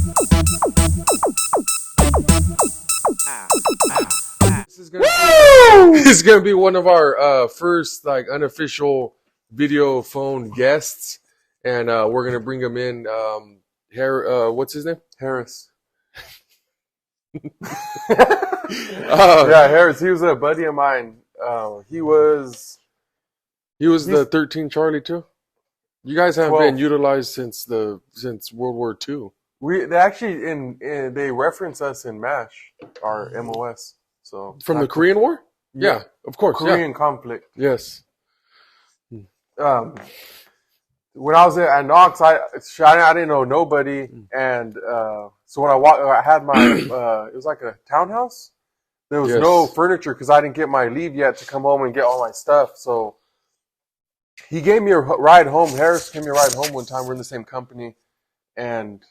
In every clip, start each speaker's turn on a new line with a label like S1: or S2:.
S1: This is gonna be, this is gonna be one of our first like unofficial video phone guests, and we're gonna bring him in. What's his name?
S2: Harris.
S1: Uh,
S2: Yeah, Harris. He was a buddy of mine. He was
S1: the 13 Charlie too. You guys have
S2: 12.
S1: been utilized since World War II.
S2: They actually they reference us in MASH, our MOS. So
S1: From the Korean War? Yeah, of course.
S2: Korean conflict.
S1: Yes.
S2: When I was at Knox, I didn't know nobody, and so when I had my it was like a townhouse. There was no furniture because I didn't get my leave yet to come home and get all my stuff. So he gave me a ride home. Harris gave me a ride home one time. We're in the same company, and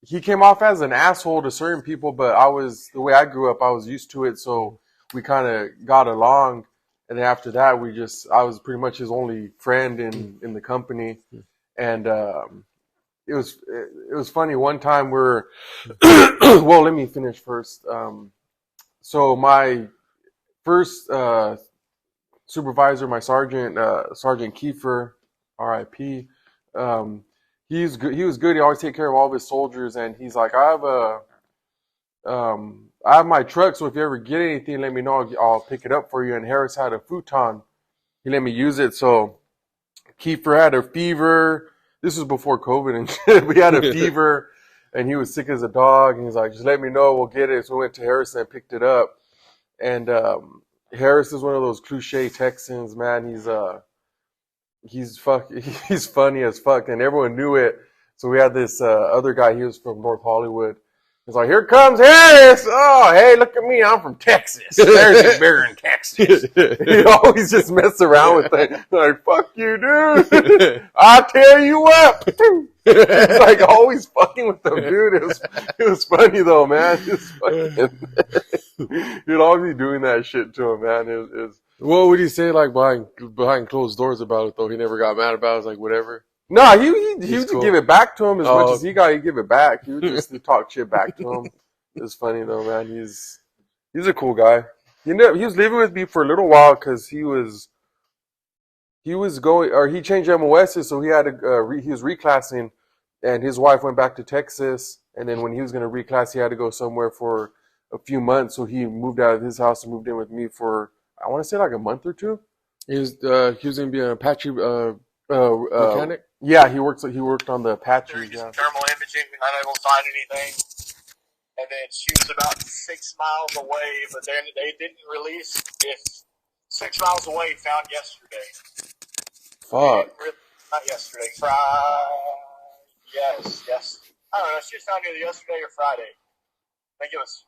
S2: he came off as an asshole to certain people, but the way I grew up, I was used to it, so we kind of got along. And then after that, I was pretty much his only friend in the company, and it was funny. One time well, let me finish first. So my first supervisor, my sergeant, Sergeant Kiefer, R.I.P. He was good. He always take care of all of his soldiers, and he's like, I have my truck, so if you ever get anything, let me know. I'll pick it up for you. And Harris had a futon. He let me use it. So Kiefer had a fever. This was before COVID and shit. We had a fever, and he was sick as a dog. And he's like, just let me know. We'll get it. So we went to Harris and picked it up. And Harris is one of those cliche Texans, man. He's funny as fuck, and everyone knew it. So we had this other guy. He was from North Hollywood. He's like, "Here comes Harris! Oh, hey, look at me! I'm from Texas. There's a bear in Texas." He always just mess around with it. Like, "Fuck you, dude! I'll tear you up." He's like always fucking with them, dude. It was funny though, man. He'd always be doing that shit to him, man. It was.
S1: What would he say like behind closed doors about it though? He never got mad about it. It was like whatever.
S2: No, he would
S1: cool.
S2: give it back to him as much as he got. He'd give it back. He would just talk shit back to him. It was funny though, man. He's a cool guy. He was living with me for a little while because he was going, or he changed MOSs, so he had to he was reclassing, and his wife went back to Texas, and then when he was going to reclass, he had to go somewhere for a few months, so he moved out of his house and moved in with me for, I want to say, like a month or two.
S1: He was going to be an Apache mechanic.
S2: Yeah, he worked on the Apache.
S3: Yeah. Thermal imaging, not able to find anything. And then she was about 6 miles away, but then they didn't release if 6 miles away, found yesterday.
S1: Fuck.
S3: Not yesterday. Yes. I don't know. She was found either yesterday or Friday. I think it was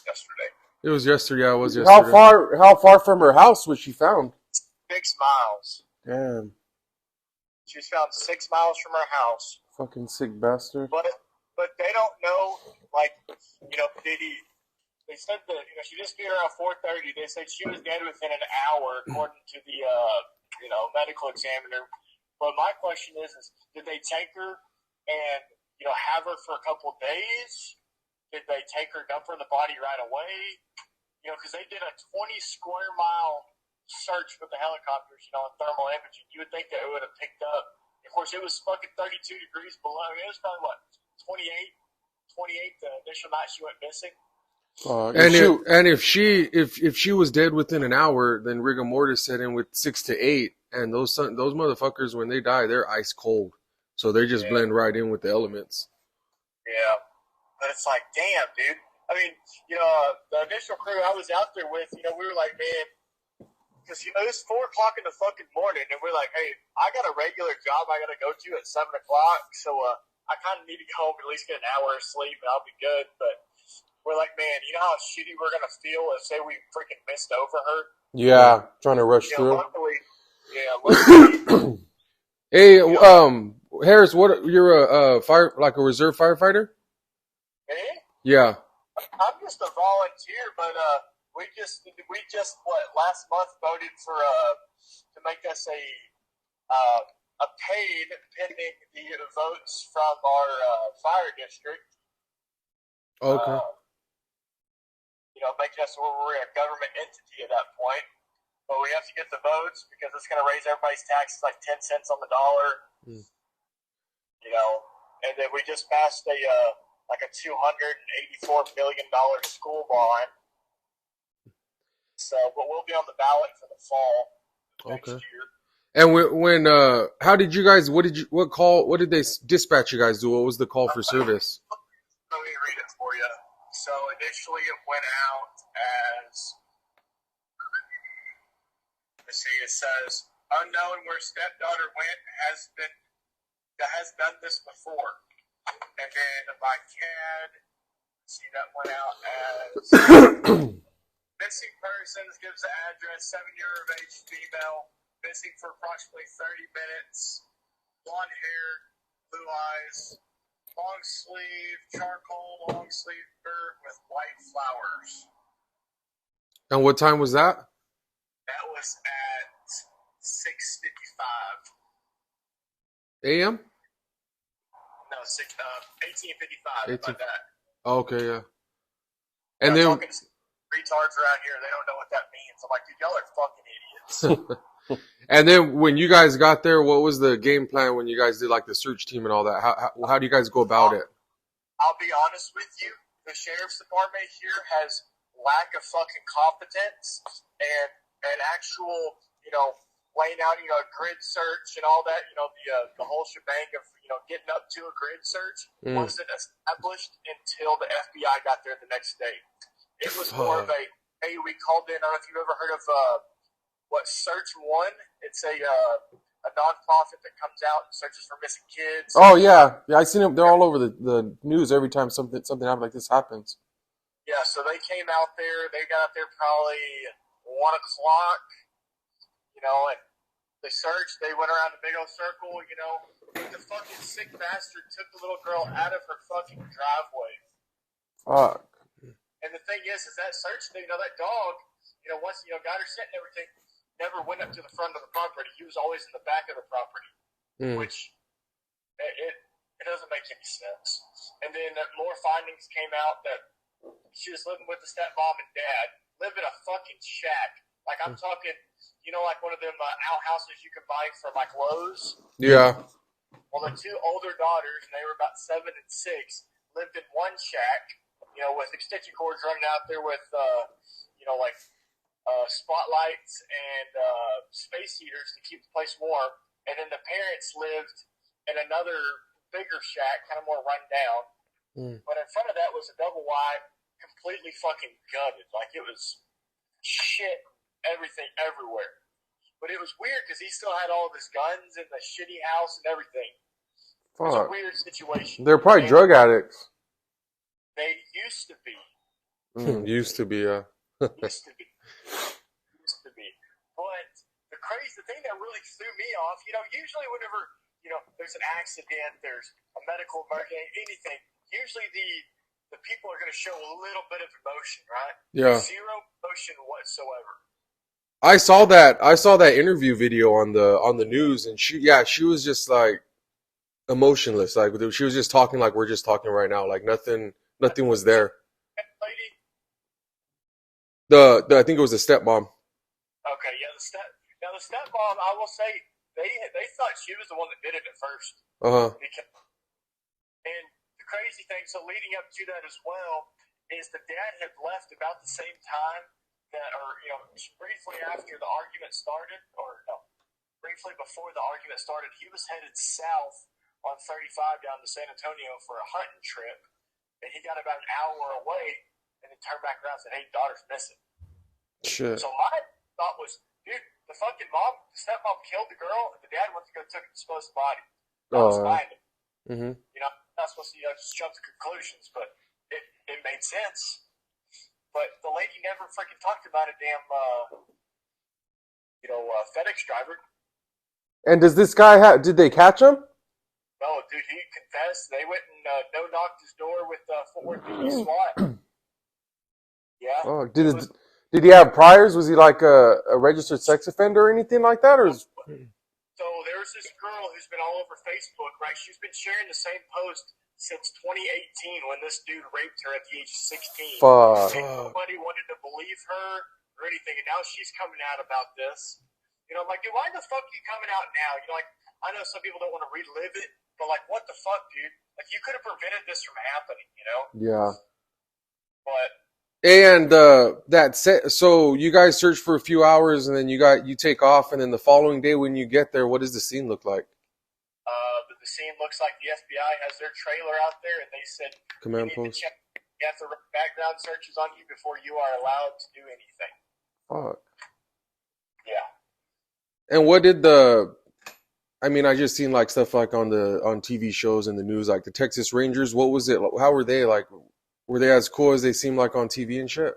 S3: yesterday.
S1: It was yesterday. Yeah, it was yesterday.
S2: How far from her house was she found?
S3: 6 miles.
S2: Damn.
S3: She was found 6 miles from her house.
S2: Fucking sick bastard.
S3: But they don't know, like, they said that, she disappeared around 4:30. They said she was dead within an hour, according to the, medical examiner. But my question is did they take her and, have her for a couple of days? Did they take her, dump her in the body right away? Because they did a 20 square mile search with the helicopters, on thermal imaging. You would think that it would have picked up. Of course, it was fucking 32 degrees below. I mean, it was probably, 28 the initial night she went missing.
S1: If she was dead within an hour, then rigor mortis set in with 6 to 8, and those motherfuckers, when they die, they're ice cold, so they just blend right in with the elements.
S3: Yeah, but it's like, damn, dude. I mean, the initial crew I was out there with, we were like, man, because it's 4 o'clock in the fucking morning, and we're like, hey, I got a regular job I got to go to at 7 o'clock, so I kind of need to go home and at least get an hour of sleep, and I'll be good. But we're like, man, you know how shitty we're gonna feel if say we freaking missed over her.
S2: Yeah, trying to rush through.
S3: Luckily.
S1: Hey, Harris, you're a reserve firefighter?
S3: Me?
S1: Yeah.
S3: I'm just a volunteer, but we just last month voted for to make us a obtained pending the votes from our fire district.
S1: Okay.
S3: Making us we're a government entity at that point. But we have to get the votes because it's going to raise everybody's taxes like 10 cents on the dollar.
S1: Mm.
S3: And then we just passed a $284 million school bond. So, but we'll be on the ballot for the fall next year.
S1: And when how did you guys? What did they dispatch you guys do? What was the call for service?
S3: Let me read it for you. So initially it went out as, let's see, it says unknown where stepdaughter went has done this before, and then by CAD, see that went out as missing persons, gives the address, 7-year of age female, missing for approximately 30 minutes, blonde hair, blue eyes, long sleeve, charcoal long sleeve shirt with white flowers.
S1: And what time was that?
S3: That was at 6:55
S1: a.m.
S3: No, 18:55. About that.
S1: Okay, yeah. And then
S3: retards around here, they don't know what that means. I'm like, dude, y'all are fucking idiots.
S1: And then when you guys got there, what was the game plan when you guys did like the search team and all that? How do you guys go about it?
S3: I'll be honest with you. The sheriff's department here has lack of fucking competence and actual, laying out, a grid search and all that, the whole shebang of, getting up to a grid search wasn't established until the FBI got there the next day. It was more of a, hey, we called in, I don't know if you've ever heard of, Search One? It's a nonprofit that comes out and searches for missing kids.
S2: Oh yeah, I seen them. They're all over the news every time something happens like this happens.
S3: Yeah, so they came out there. They got out there probably 1 o'clock. And they searched. They went around the big old circle. The fucking sick bastard took the little girl out of her fucking driveway.
S2: Fuck.
S3: And the thing is that search thing, that dog, once got her set and everything, never went up to the front of the property. He was always in the back of the property, which it doesn't make any sense. And then more findings came out that she was living with the stepmom and dad, live in a fucking shack. Like I'm talking, like one of them outhouses you can buy from like Lowe's.
S1: Yeah.
S3: Well, the 2 older daughters, and they were about 7 and 6, lived in one shack, with extension cords running out there with, spotlights and space heaters to keep the place warm. And then the parents lived in another bigger shack, kind of more run down. But in front of that was a double wide, completely fucking gutted. Like it was shit, everything everywhere. But it was weird because he still had all of his guns in the shitty house and everything. It was a weird situation.
S2: They're probably drug addicts.
S3: They used to be.
S1: Used to be, yeah.
S3: Used to be. But the thing that really threw me off, usually whenever, there's an accident, there's a medical emergency, anything, usually the people are going to show a little bit of emotion, right?
S1: Yeah.
S3: Zero emotion whatsoever.
S1: I saw that interview video on the news, and she was just like emotionless. Like she was just talking like we're just talking right now. Like nothing was there.
S3: Lady?
S1: I think it was the stepmom.
S3: Okay, yeah, the stepmom, I will say, they thought she was the one that did it at first. And the crazy thing, so leading up to that as well, is the dad had left about the same time briefly after the argument started, briefly before the argument started, he was headed south on 35 down to San Antonio for a hunting trip, and he got about an hour away, and then turned back around and said, hey, daughter's missing.
S1: Shit.
S3: So my thought was, dude, the fucking stepmom killed the girl, and the dad went to go dispose the body. That was fine. Not supposed to just jump to conclusions, but it made sense. But the lady never freaking talked about a damn, FedEx driver.
S2: And does this guy did they catch him?
S3: No, dude, he confessed. They went and no-knocked his door with Fort Worth PD SWAT. Yeah.
S2: Oh, did he have priors? Was he like a registered sex offender or anything like that? Or
S3: So there's there's this girl who's been all over Facebook, right? She's been sharing the same post since 2018 when this dude raped her at the age of 16.
S2: Fuck.
S3: And nobody wanted to believe her or anything, and now she's coming out about this. You know, I'm like, dude, why the fuck are you coming out now? You know, like, I know some people don't want to relive it, but like, what the fuck, dude? Like, you could have prevented this from happening, you know?
S2: Yeah.
S3: But
S1: And so you guys search for a few hours, and then you take off, and then the following day when you get there, what does the scene look like?
S3: the scene looks like the FBI has their trailer out there, and they said
S1: Command
S3: you need
S1: post.
S3: to check. You have to run background searches on you before you are allowed to do anything.
S1: Fuck.
S3: Yeah.
S1: And what did I mean, I just seen like stuff like on TV shows and the news, like the Texas Rangers. What was it? How were they? Like, were they as cool as they seem like on TV and shit?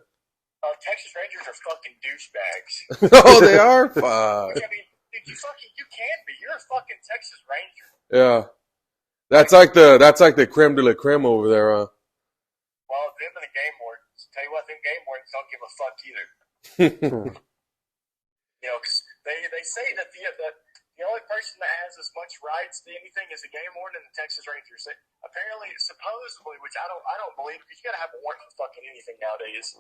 S3: Texas Rangers are fucking douchebags.
S1: Oh, they are. Fuck.
S3: Which, I mean, dude, you can be. You're a fucking Texas Ranger.
S1: Yeah. That's like the creme de la creme over there, huh?
S3: Well, them and the game wardens. Tell you what, them game wardens don't give a fuck either. You know, because they say that the only person that has as much rights to anything is a game warden and the Texas Rangers. Apparently, supposedly, which I don't believe, because you gotta have a warrant for fucking anything nowadays,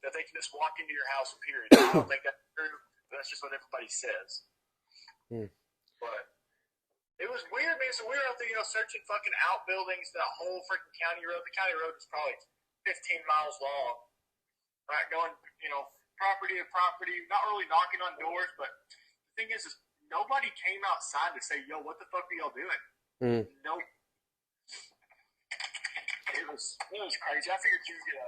S3: that they can just walk into your house, period. I don't think that's true, but that's just what everybody says. But it was weird, man. So we were out there, searching fucking outbuildings, that whole freaking county road. The county road is probably 15 miles long. Right, going, property to property, not really knocking on doors, but the thing is nobody came outside to say, yo, what the fuck are y'all doing? Nope. It was crazy. I figured you could,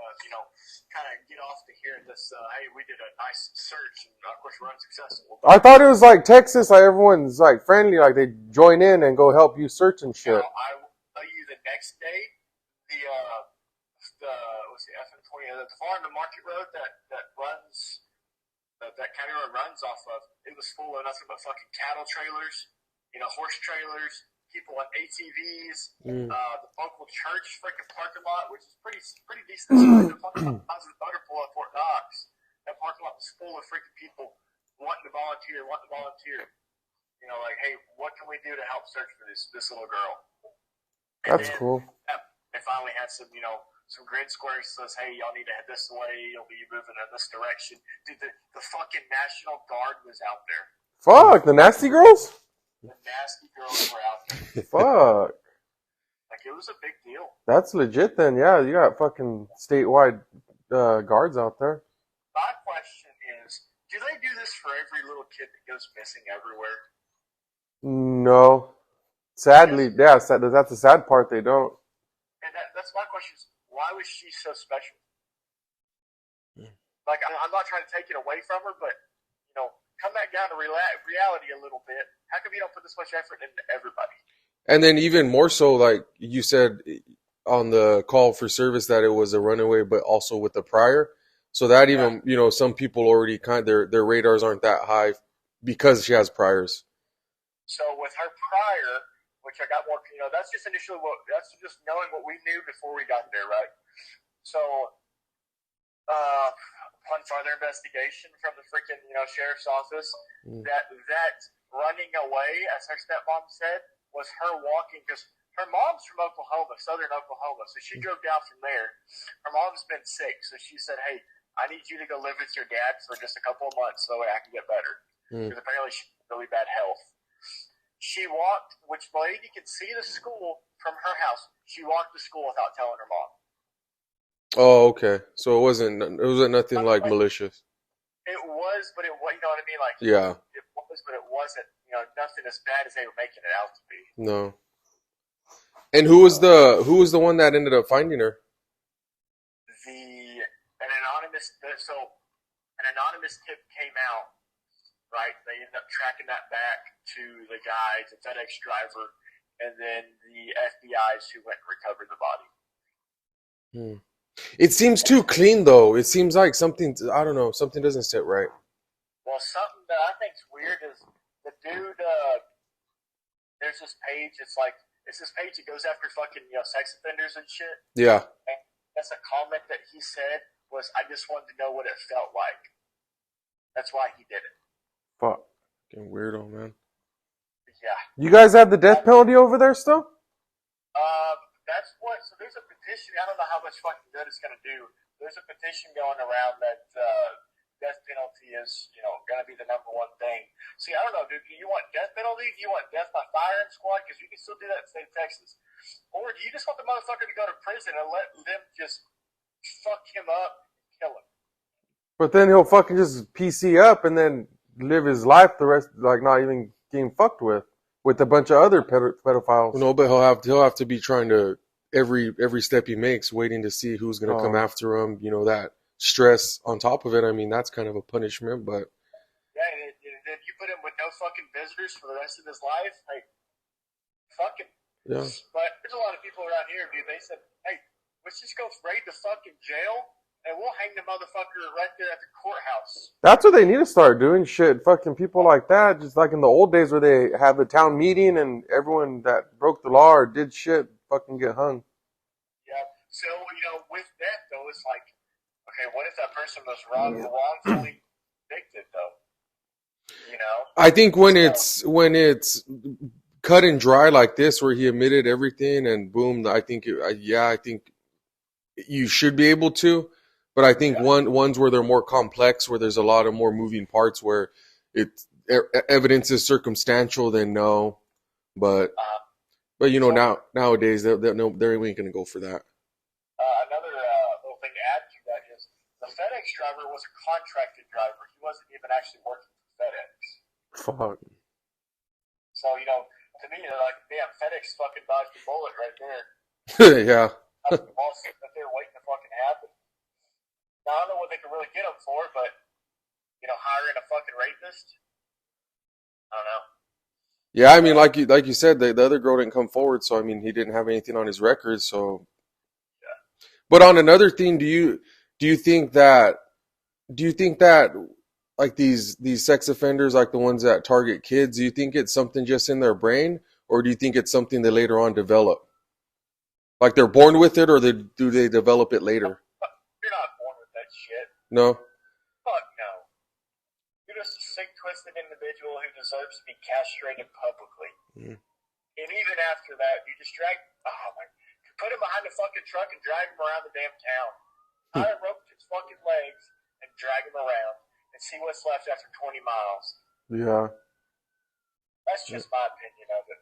S3: kind of get off to hearing this, hey, we did a nice search, and of course we're unsuccessful.
S2: I thought it was like Texas, like everyone's like friendly, like they join in and go help you search and shit.
S3: Now, I will tell you the next day, what's the FM20, the farm to market road that runs, that county road runs off of, it was full of nothing but fucking cattle trailers, horse trailers, people on ATVs, the local church freaking parking lot, which is pretty decent. The parking lot was the motor pool at Fort Knox. That parking lot was full of freaking people wanting to volunteer. Like, hey, what can we do to help search for this little girl?
S2: That's cool.
S3: They finally had some grid squares that says, hey, y'all need to head this way. You'll be moving in this direction. Dude, the fucking National Guard was out there.
S2: Fuck, the nasty girls?
S3: The nasty girls were out there.
S2: Fuck.
S3: Like, it was a big deal.
S2: That's legit then, yeah. You got fucking statewide guards out there.
S3: My question is, do they do this for every little kid that goes missing everywhere?
S2: No. Sadly, yeah, that's the sad part, they don't.
S3: And that's my question is, why was she so special? Like, I'm not trying to take it away from her, but, come back down to reality a little bit. How come you don't put this much effort into everybody?
S1: And then even more so, like you said on the call for service, that it was a runaway, but also with the prior. So that even, some people already their radars aren't that high because she has priors. So
S3: with her prior, which I got more, that's just initially that's just knowing what we knew before we got there, right? So, upon further investigation from the freaking, sheriff's office, that running away, as her stepmom said, was her walking, because her mom's from Oklahoma, southern Oklahoma, so she drove down from there. Her mom's been sick, so she said, hey, I need you to go live with your dad for just a couple of months so that way I can get better. Because apparently she had really bad health. She walked, which the lady could see the school from her house. She walked to school without telling her mom.
S1: Oh, okay. So it wasn't nothing like malicious.
S3: It was, but it was, you know what I mean? Like,
S1: yeah.
S3: It was, but it wasn't, nothing as bad as they were making it out to be.
S1: No. And who was the one that ended up finding her?
S3: An anonymous tip came out, right? They ended up tracking that back to the guy, the FedEx driver, and then the FBI's who went and recovered the body.
S1: It seems too clean, though. It seems like something doesn't sit right.
S3: Well, something that I think's weird is the dude, there's this page, it's this page that goes after fucking, sex offenders and shit.
S1: Yeah.
S3: And that's a comment that he said was, I just wanted to know what it felt like. That's why he did it.
S1: Fuck. Fucking weirdo, man.
S3: Yeah.
S2: You guys have the death penalty over there still?
S3: That's what. So there's a petition. I don't know how much fucking good it's gonna do. There's a petition going around that death penalty is, gonna be the number one thing. See, I don't know, dude. Do you want death penalty? Do you want death by firing squad? Because you can still do that in the state of Texas. Or do you just want the motherfucker to go to prison and let them just fuck him up, and kill him?
S2: But then he'll fucking just PC up and then live his life the rest, like not even getting fucked with a bunch of other pedophiles.
S1: No, but he'll have to be trying to every step he makes, waiting to see who's going to come after him. That stress on top of it. I mean, that's kind of a punishment, but
S3: yeah, and if you put him with no fucking visitors for the rest of his life, hey, fuck him.
S1: yeah.
S3: But there's a lot of people around here, dude. They said, hey, let's just go raid the fucking jail. And we'll hang the motherfucker right there at the courthouse.
S2: That's what they need to start doing. Shit, fucking people like that, just like in the old days where they have a town meeting and everyone that broke the law or did shit fucking get hung.
S3: Yeah. So, with that, though, it's like, okay, what if that person was wrongfully convicted, though?
S1: I think when it's cut and dry like this, where he admitted everything and boom, I think you should be able to. But I think ones where they're more complex, where there's a lot of more moving parts, where evidence is circumstantial, then no. But nowadays they ain't gonna go for that.
S3: Another little thing to add to that is the FedEx driver was a contracted driver. He wasn't even actually working for FedEx.
S2: Fuck.
S3: So to me, they're like, damn, FedEx fucking dodged the bullet right there.
S1: Yeah.
S3: That's the boss that they're waiting to fucking happen. Now, I don't know what they could really get him for, but, hiring a fucking rapist? I don't know.
S1: Yeah, I mean, like you said, the other girl didn't come forward, so I mean, he didn't have anything on his record. So,
S3: yeah.
S1: But on another thing, do you think that like these sex offenders, like the ones that target kids, do you think it's something just in their brain, or do you think it's something they later on develop? Like they're born with it, or do they develop it later?
S3: You're not born with that shit.
S1: No.
S3: Fuck no. You're just a sick, twisted individual who deserves to be castrated publicly.
S1: Mm.
S3: And even after that, you just put him behind the fucking truck and drag him around the damn town. Tie a rope to his fucking legs and drag him around and see what's left after 20 miles.
S2: Yeah.
S3: That's just my opinion of it,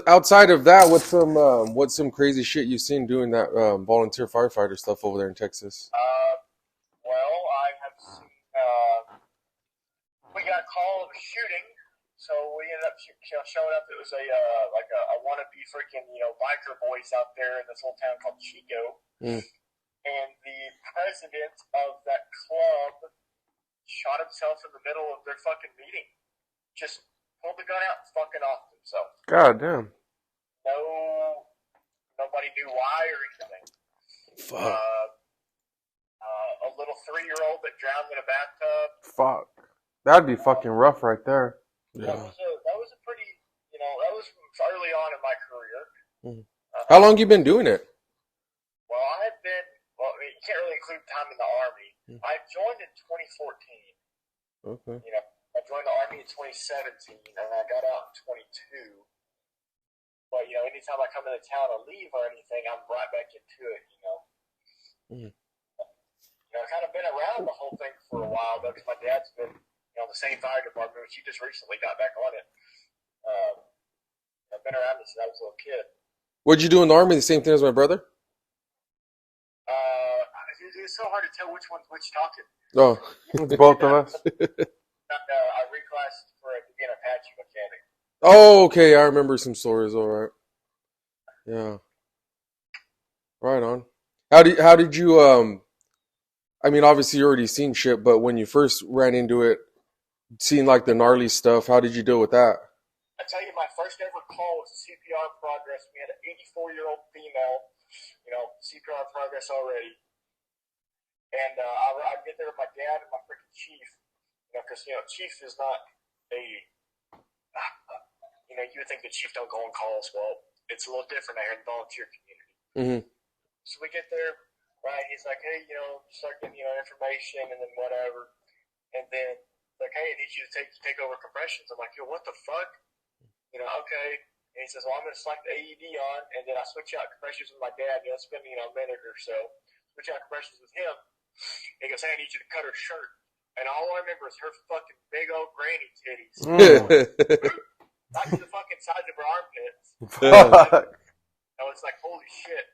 S1: Outside of that, what's some crazy shit you've seen doing that volunteer firefighter stuff over there in Texas?
S3: Well, I have seen. We got a call of a shooting, so we ended up showing up. It was a wannabe freaking biker boys out there in this little town called Chico, and the president of that club shot himself in the middle of their fucking meeting. Just pulled the gun out and fucking off himself.
S2: God damn.
S3: Nobody knew why or anything.
S1: Fuck.
S3: A little 3-year-old that drowned in a bathtub.
S2: Fuck. That'd be fucking rough right there.
S1: Yeah.
S3: That was a pretty, that was early on in my career.
S1: How long you been doing it?
S3: Well, you can't really include time in the Army. I joined in 2014.
S1: Okay.
S3: I joined the Army in 2017, and I got out in 22. But, anytime I come into town to leave or anything, I'm right back into it, I've kind of been around the whole thing for a while, though, because my dad's been, in the same fire department, which he just recently got back on it. I've been around it since I was a little kid.
S1: What'd you do in the Army? The same thing as my brother?
S3: It's so hard to tell which one's which talking.
S1: Oh.
S2: Both of us.
S3: I reclassed to be an Apache mechanic.
S1: Oh, okay. I remember some stories. All right. Yeah. Right on. How did you I mean, obviously you already seen shit, but when you first ran into it, seeing like the gnarly stuff, how did you deal with that?
S3: I tell you, my first ever call was CPR progress. We had an 84-year-old female, CPR progress already. And I'd get there with my dad and my freaking chief, because, chief is not a, you would think the chief don't go on calls. Well, it's a little different out here in the volunteer community.
S1: Mm-hmm.
S3: So we get there, right, he's like, hey, start getting, information and then whatever. And then like, hey, I need you to take over compressions. I'm like, yo, what the fuck? Okay. And he says, well, I'm going to slap the AED on, and then I switch out compressions with my dad. Spend a minute or so. Switch out compressions with him. He goes, hey, I need you to cut her shirt. And all I remember is her fucking big old granny titties. Not to the fucking size of her armpits. I was like, holy shit.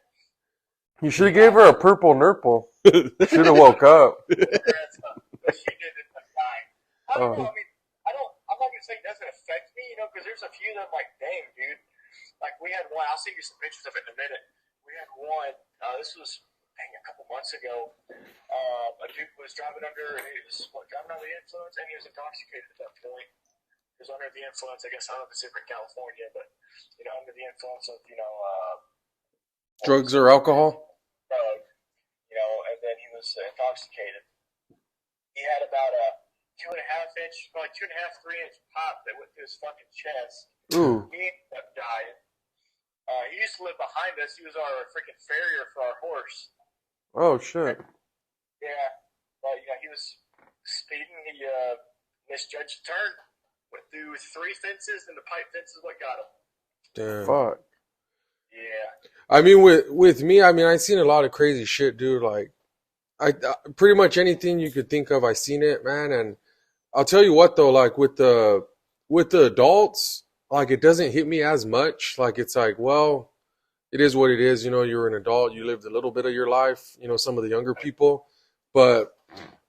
S2: You should have gave her a purple nurple. Should have woke up.
S3: But she didn't die. I don't know. I mean, I'm not going to say it doesn't affect me, because there's a few that I'm like, dang, dude. Like, we had one. I'll send you some pictures of it in a minute. We had one. This was, a couple months ago. A dude was driving under the influence, and he was intoxicated at that point. He was under the influence. I guess I don't know if it's different in California, but under the influence of
S1: drugs or alcohol.
S3: And then he was intoxicated. He had about a 2.5 inch, probably 2.5, 3 inch pop that went through his fucking chest.
S2: Ooh.
S3: He ended up dying. He used to live behind us. He was our freaking farrier for our horse.
S2: Oh shit.
S3: Yeah, but he was speeding. He misjudged the turn. Went through 3 fences, and the pipe fence is what got him.
S1: Damn.
S2: Fuck.
S3: Yeah.
S1: I mean, with me, I seen a lot of crazy shit, dude. Like, I pretty much anything you could think of, I seen it, man. And I'll tell you what, though, like with the adults, like it doesn't hit me as much. Like it's like, well, it is what it is. You're an adult. You lived a little bit of your life. Some of the younger people, but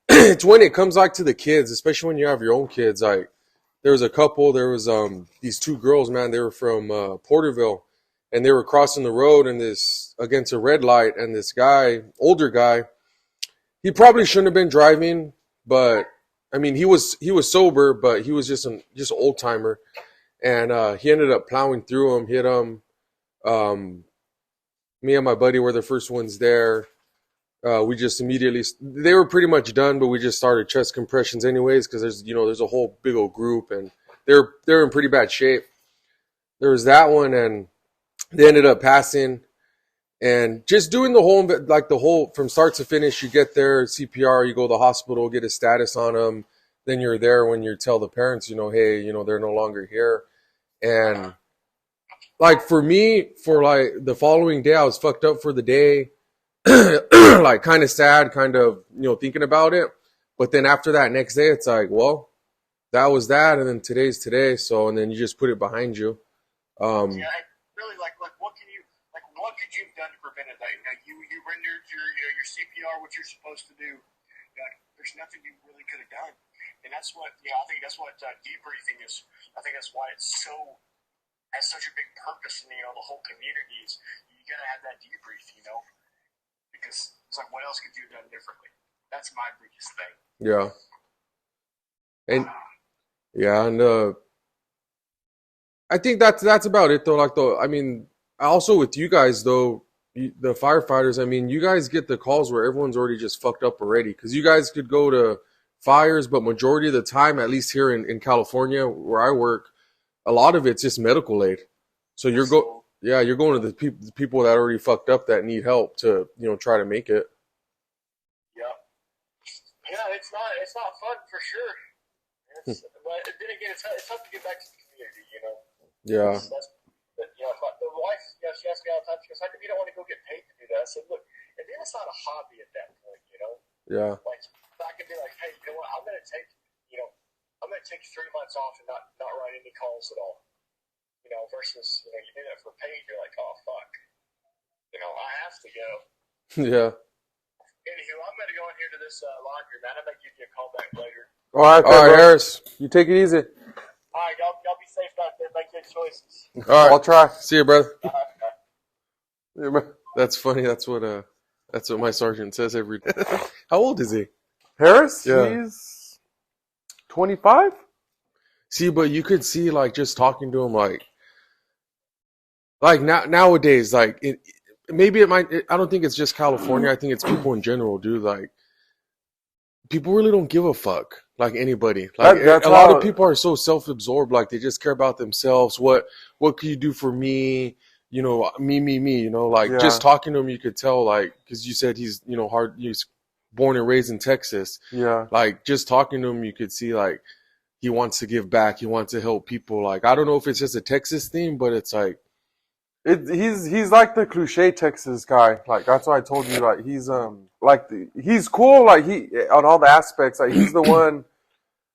S1: it's when it comes like to the kids, especially when you have your own kids. Like there was a couple. There was these 2 girls, man. They were from Porterville. And they were crossing the road against a red light, and this guy, older guy, he probably shouldn't have been driving, but I mean, he was sober, but he was just an old timer, and he ended up plowing through him, hit him. Me and my buddy were the first ones there. We just immediately, they were pretty much done, but we just started chest compressions anyways, because there's a whole big old group, and they're in pretty bad shape. There was that one, and they ended up passing, and just doing the whole from start to finish. You get there, CPR, you go to the hospital, get a status on them. Then you're there when you tell the parents, hey, they're no longer here. And like for me, for like the following day, I was fucked up for the day, like kind of sad, kind of, thinking about it. But then after that next day, it's like, well, that was that. And then today's today. So, and then you just put it behind you.
S3: Yeah. Really, what could you have done to prevent it? You rendered your CPR, what you're supposed to do. There's nothing you really could have done, and that's what I think that's what debriefing is. I think that's why it's has such a big purpose in the whole community. Is you gotta have that debrief, because it's like, what else could you have done differently? That's my biggest thing.
S1: Yeah, and I think that's about it though. Also with you guys though, the firefighters, you guys get the calls where everyone's already just fucked up already, because you guys could go to fires, but majority of the time, at least here in California where I work, a lot of it's just medical aid. So you're going to the people that already fucked up that need help to try to make it.
S3: Yeah, it's not fun for sure. But then again, it's tough to get back to the community,
S1: Yeah.
S3: The wife, she asked me all the time, she goes, how come you don't want to go get paid to do that? I said, look, and then it's not a hobby at that point,
S1: Yeah.
S3: Like, I could be like, hey, you know what, I'm going to take 3 months off and not write any calls at all. Versus, you do that for paid, you're like, oh, fuck. I have to go.
S1: Yeah.
S3: Anywho, I'm going to go in here to this laundry, man. I might give you a call back later.
S2: All right,
S1: Harris.
S2: You take it easy.
S3: All right, y'all be safe out there. Make good choices.
S1: All right.
S2: I'll try.
S1: See you, brother.
S2: Yeah, man.
S1: That's funny. That's what my sergeant says every day. How old is he?
S2: Harris?
S1: Yeah.
S2: He's 25?
S1: See, but you could see, like, just talking to him, like nowadays, like, I don't think it's just California. I think it's people in general, dude. Like, people really don't give a fuck, like anybody. Like, a lot of people are so self-absorbed, like, they just care about themselves. What can you do for me? Me, like, just talking to him, you could tell, like, because you said he's, hard, he's born and raised in Texas.
S2: Yeah.
S1: Like, just talking to him, you could see, like, he wants to give back. He wants to help people. Like, I don't know if it's just a Texas thing, but it's like,
S2: He's like the cliche Texas guy. Like, that's why I told you, like, he's he's cool, like, he on all the aspects. Like, he's the one,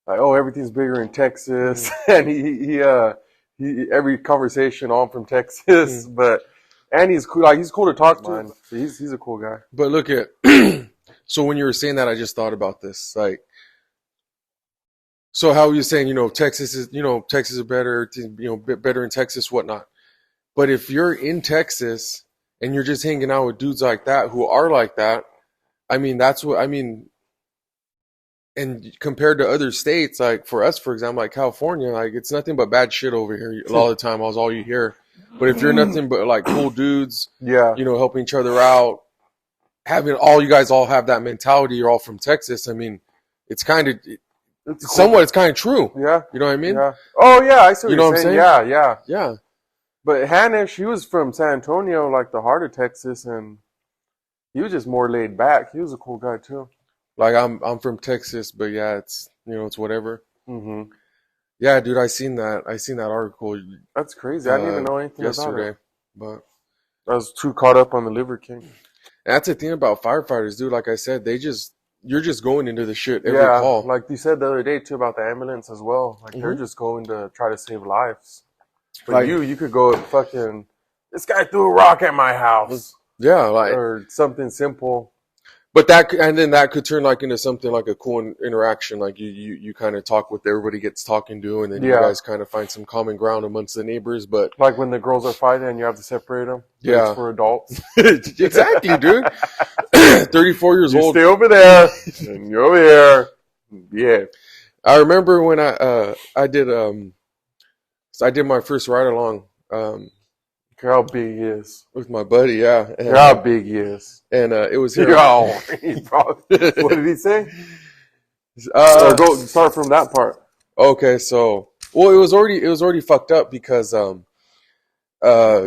S2: like, oh, everything's bigger in Texas, and he every conversation on from Texas, but and he's cool. Like, he's cool to talk to. He's a cool guy.
S1: but look at, so when you were saying that, I just thought about this. Like, so how are you saying, Texas is better, better in Texas, whatnot. But if you're in Texas and you're just hanging out with dudes like that who are like that, I mean, that's what I mean. And compared to other states, like for us, for example, like California, like it's nothing but bad shit over here a lot of the time. That's all you hear. But if you're nothing but like cool dudes,
S2: Yeah.
S1: helping each other out, you guys all have that mentality. You're all from Texas. I mean, it's kind of
S2: It's
S1: somewhat. It's kind of true.
S2: Yeah.
S1: You know what I mean?
S2: Yeah. Oh yeah, I see what
S1: You know
S2: you're
S1: what I'm
S2: saying.
S1: saying?
S2: Yeah.
S1: Yeah.
S2: But Hanish, he was from San Antonio, like the heart of Texas, and he was just more laid back. He was a cool guy too.
S1: Like I'm from Texas, but yeah, it's it's whatever.
S2: Mm-hmm.
S1: Yeah, dude, I seen that article
S2: That's crazy. I didn't even know anything about
S1: yesterday.
S2: it.
S1: But
S2: I was too caught up on the Liver King.
S1: that's the thing about firefighters, dude. Like I said, you're just going into the shit every call.
S2: Like you said the other day too about the ambulance as well. Like they're just going to try to save lives. But
S1: Like-
S2: you could go and fucking, this guy threw a rock at my house,
S1: Yeah, like,
S2: or something simple.
S1: but then that could turn like into something like a cool interaction. Like you kind of talk with everybody gets talking to, and then you
S2: Yeah.
S1: guys kind of find some common ground amongst the neighbors. But
S2: Like when the girls are fighting and you have to separate them.
S1: Yeah.
S2: It's for adults.
S1: exactly, dude. 34 years
S2: You
S1: old.
S2: stay over there, and you're over here. Yeah.
S1: I remember when I did my first ride along
S2: Look how big he is.
S1: with my buddy, yeah, and,
S2: Look how big he is.
S1: it was here.
S2: Yo, he probably, what did he say? Go start from that part.
S1: Okay, so it was already fucked up because
S2: There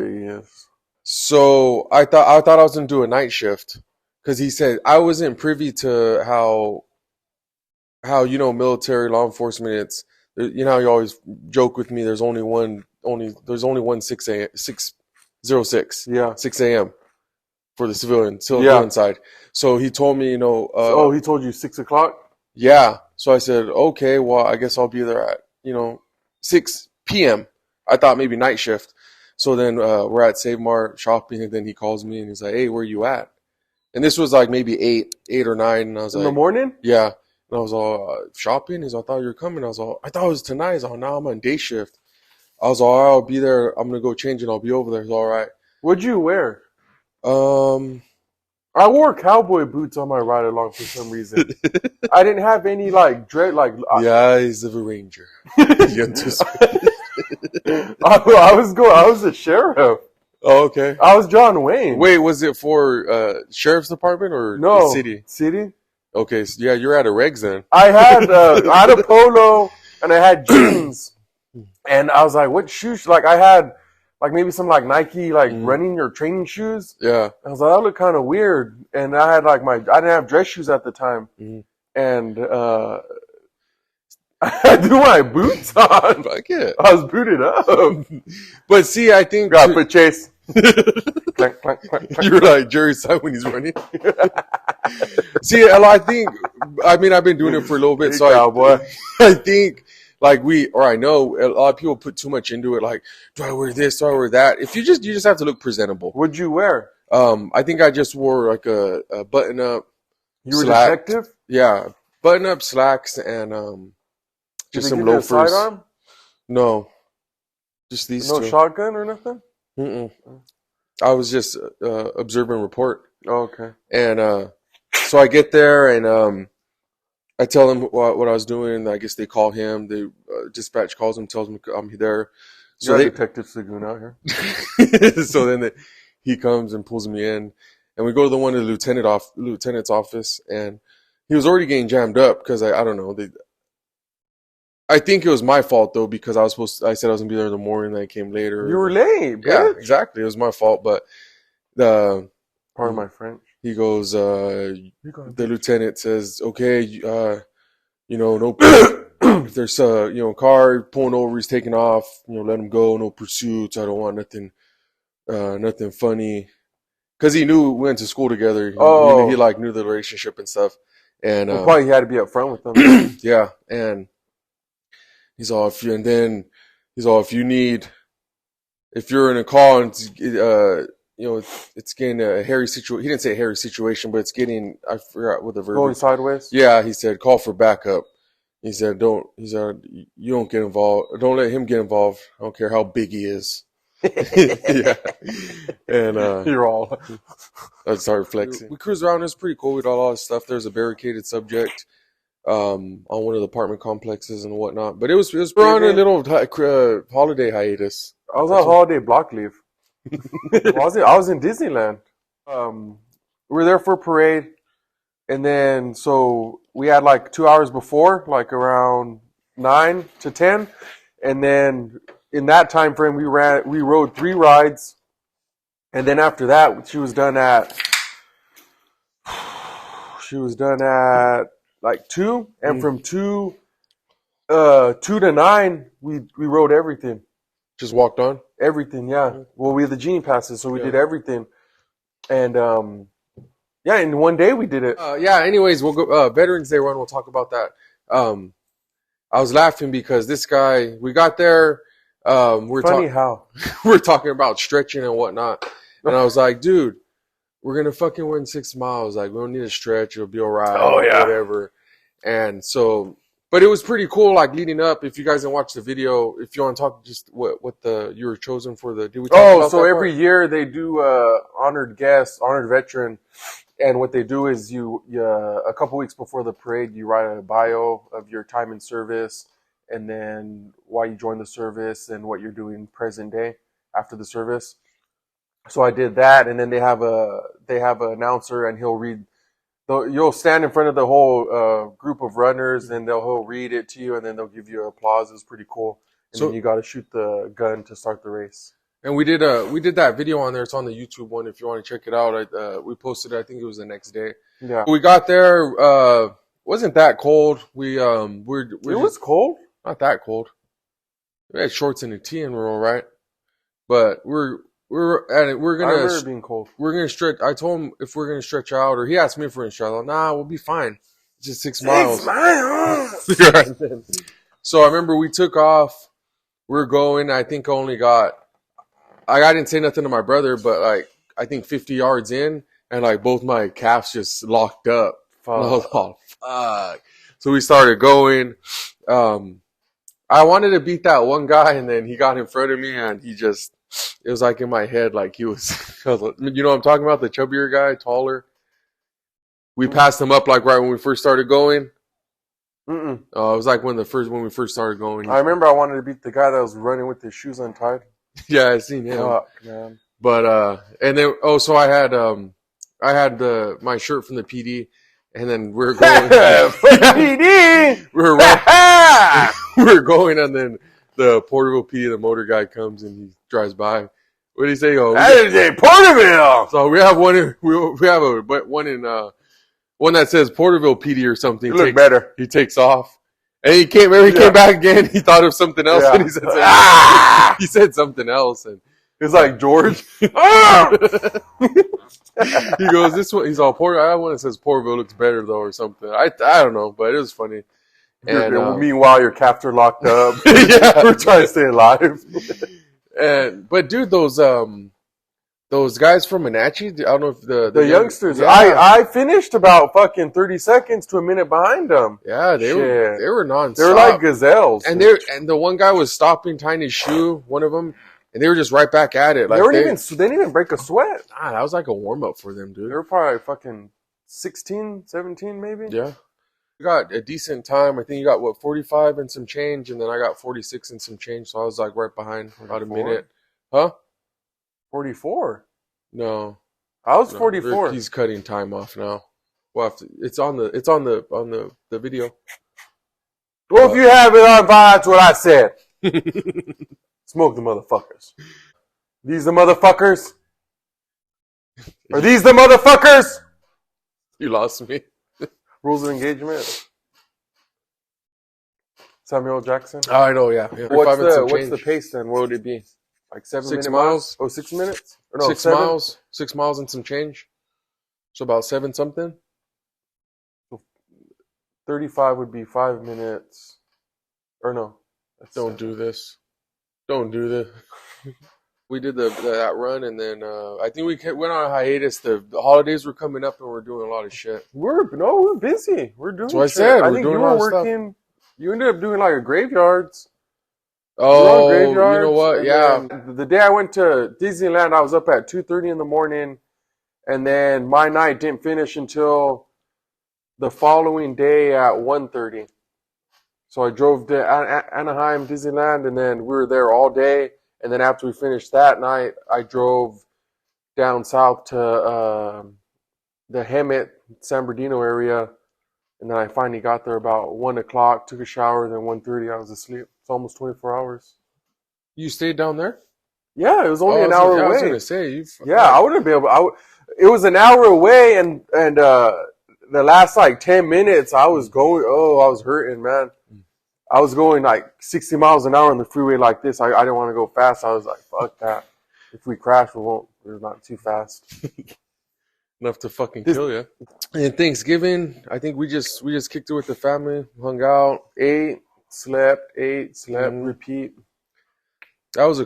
S2: he is.
S1: so I thought I was gonna do a night shift because he said I wasn't privy to how military law enforcement it's how you always joke with me there's only one 606
S2: Yeah.
S1: 6 a.m. for the civilian
S2: Yeah.
S1: side. So he told me,
S2: He told you 6 o'clock?
S1: yeah. So I said, okay, well, I guess I'll be there at, 6 p.m. I thought maybe night shift. So then we're at Save Mart shopping, and then he calls me and he's like, hey, where you at? And this was like maybe 8 or 9. And I was
S2: In
S1: like,
S2: the morning?
S1: yeah. And I was all shopping. He's all, I thought you were coming. I thought it was tonight. He's all, no, I'm on day shift. I was all, I'll be there. I'm going to go change and I'll be over there. He's all right.
S2: What'd you wear?
S1: Um,
S2: I wore cowboy boots on my ride along for some reason. I didn't have any like dread like
S1: the eyes of a ranger. You anticipate.
S2: I was the sheriff.
S1: Oh, okay.
S2: I was John Wayne.
S1: Wait, was it for sheriff's department or
S2: No.
S1: the city?
S2: City?
S1: Okay, so yeah, you're at a regs then.
S2: I had a polo and I had jeans. And I was like, what shoes? Like I had like maybe some like Nike like running or training shoes.
S1: Yeah.
S2: I was like, that looked kind of weird. And I had like I didn't have dress shoes at the time.
S1: Mhm.
S2: And I threw my boots on.
S1: Fuck it.
S2: I was booted up.
S1: But see, I think
S2: Got put chase. Clank, clank, clank, clank.
S1: you're like Jerry Side when he's running. See, I've been doing it for a little bit, so
S2: Cowboy.
S1: I think like I know a lot of people put too much into it. Like, do I wear this? Do I wear that? If you just have to look presentable.
S2: What'd you wear?
S1: I think I just wore like a button up.
S2: You were
S1: Slack.
S2: detective?
S1: Yeah, button up slacks and
S2: Did
S1: just
S2: they
S1: some
S2: give you a
S1: loafers.
S2: sidearm?
S1: No, just these
S2: No
S1: two.
S2: shotgun or nothing?
S1: Mm-mm. I was just observe and report,
S2: Oh, okay.
S1: and so I get there and I tell them what I was doing. And I guess they call him. The dispatch calls him, tells him I'm there. So
S2: You're Detective Sagoon out here.
S1: so then he comes and pulls me in, and we go to the one in the lieutenant's office, and he was already getting jammed up because I don't know. I think it was my fault though because I said I was gonna be there in the morning, and I came later.
S2: You were late,
S1: Yeah,
S2: bitch.
S1: exactly. It was my fault, but
S2: Pardon my French.
S1: he goes, the lieutenant says, okay, no, if there's car pulling over, he's taking off, let him go, no pursuits. I don't want nothing funny. Because he knew we went to school together. He knew the relationship and stuff. And
S2: probably he had to be upfront with them.
S1: yeah, and he's all, if you're in a call and it's getting a hairy situation. He didn't say hairy situation, but it's getting, I forgot what the verb
S2: going
S1: is.
S2: sideways.
S1: Yeah, he said, call for backup. He said, you don't get involved. Don't let him get involved. I don't care how big he is. Yeah. And
S2: you're all.
S1: I started flexing. We cruised around. It was pretty cool. We did a lot of stuff. There's a barricaded subject on one of the apartment complexes and whatnot. But it was we're on a little holiday hiatus.
S2: I was on holiday block leave. I was in Disneyland. We were there for a parade, and then so we had like 2 hours before, like around 9 to 10, and then in that time frame we rode 3 rides, and then after that she was done at like 2, and from 2 to 9 we rode everything.
S1: Just walked on?
S2: Everything, yeah. Well, we had the Genie passes, so we did everything. And, in one day we did it.
S1: Anyways, we'll go, Veterans Day run, we'll talk about that. I was laughing because this guy, we got there, we're talking about stretching and whatnot. And I was like, dude, we're going to fucking run 6 miles. Like, we don't need to stretch. It'll be all right.
S2: Oh, yeah.
S1: Whatever. And so... But it was pretty cool, like leading up. If you guys didn't watch the video, if you want to talk just what you were chosen for the, did we talk about
S2: so
S1: that
S2: every
S1: part?
S2: year they do honored guest, honored veteran, and what they do is you a couple weeks before the parade, you write a bio of your time in service, and then why you joined the service and what you're doing present day after the service. So I did that, and then they have an announcer, and he'll read. You'll stand in front of the whole group of runners, and he'll read it to you, and then they'll give you applause. It's pretty cool. And then you got to shoot the gun to start the race.
S1: And we did that video on there. It's on the YouTube one if you want to check it out. We posted it. I think it was the next day.
S2: Yeah.
S1: We got there. Wasn't that cold? It
S2: was cold.
S1: Not that cold. We had shorts and a tee, and we're all right. But we're at it. We're gonna.
S2: I remember being cold.
S1: We're gonna stretch. I told him if we're gonna stretch out, or he asked me if we're gonna stretch out. Nah, we'll be fine. It's just 6 miles.
S2: 6 miles.
S1: Yeah. So I remember we took off. We were going. I think I didn't say nothing to my brother, but like I think 50 yards in, and like both my calves just locked up. Fuck. So we started going. I wanted to beat that one guy, and then he got in front of me, and it was like in my head, like he was, you know what I'm talking about? The chubbier guy, taller. We passed him up like right when we first started going. It was like when we first started going.
S2: I remember I wanted to beat the guy that was running with his shoes untied.
S1: Yeah, I seen him.
S2: Fuck, man.
S1: But and then so I had my shirt from the PD, and then we're going.
S2: PD.
S1: We're going, and then the Porterville PD, the motor guy comes and he drives by. What did he say? Oh,
S2: that is a Porterville.
S1: So we have one one that says Porterville PD or something.
S2: Look better.
S1: He takes off, and he came back again. He thought of something else, and he said, he said something else, and
S2: it's like George.
S1: He goes, this one. He's all Porter. I want that says Porterville looks better though, or something. I don't know, but it was funny. And
S2: meanwhile, your calves are locked up.
S1: Yeah.
S2: We're trying to stay alive.
S1: But dude, those guys from Wenatchee, I don't know if the
S2: youngsters.
S1: Yeah.
S2: I finished about fucking 30 seconds to a minute behind them.
S1: Yeah, they were nonstop.
S2: They were like gazelles.
S1: And the one guy was stopping, tying his shoe, one of them, and they were just right back at it. Like
S2: they didn't even break a sweat.
S1: Nah, that was like a warm up for them, dude.
S2: They were probably fucking 16, 17 maybe.
S1: Yeah. We got a decent time. I think you got 45 and some change, and then I got 46 and some change. So I was like right behind for about a minute. Huh?
S2: 44.
S1: No,
S2: I was 44.
S1: He's cutting time off now. Well, it's on the video.
S2: Well, if you have it on, that's what I said. Smoke the motherfuckers. These the motherfuckers? Are these the motherfuckers?
S1: You lost me.
S2: Rules of engagement. Samuel Jackson.
S1: Oh, I know, yeah.
S2: What's
S1: 35 and some
S2: the
S1: change.
S2: pace then? What would it be? Like 7
S1: 6
S2: minute
S1: miles?
S2: Oh, 6 minutes? Or no,
S1: 6
S2: 7?
S1: miles. 6 miles and some change. So about 7 something.
S2: 35 would be 5 minutes. Or no.
S1: Don't do this. Don't do this. We did that run, and then I think we went on a hiatus. The holidays were coming up, and we're doing a lot of shit.
S2: We're busy. We're doing
S1: That's what I
S2: shit.
S1: said.
S2: I
S1: We're
S2: think
S1: doing
S2: you
S1: a lot
S2: were
S1: of stuff.
S2: working. You ended up doing like a graveyards.
S1: Oh, you
S2: Graveyards,
S1: know what?
S2: and
S1: Yeah.
S2: then the day I went to Disneyland, I was up at 2:30 in the morning, and then my night didn't finish until the following day at 1:30. So I drove to Anaheim, Disneyland, and then we were there all day. And then after we finished that night, I drove down south to the Hemet, San Bernardino area. And then I finally got there about 1 o'clock, took a shower, then 1:30 I was asleep. It's almost 24 hours.
S1: You stayed down there?
S2: Yeah, it was only an
S1: I
S2: hour
S1: was
S2: away.
S1: gonna say
S2: Yeah, I wouldn't be able. It was an hour away, and the last like 10 minutes, I was going. Oh, I was hurting, man. I was going like 60 miles an hour on the freeway like this. I didn't want to go fast. I was like, fuck that. If we crash, we won't. We're not too fast.
S1: enough to fucking kill you. And Thanksgiving, I think we just kicked it with the family, hung out,
S2: Ate, slept, repeat.
S1: That was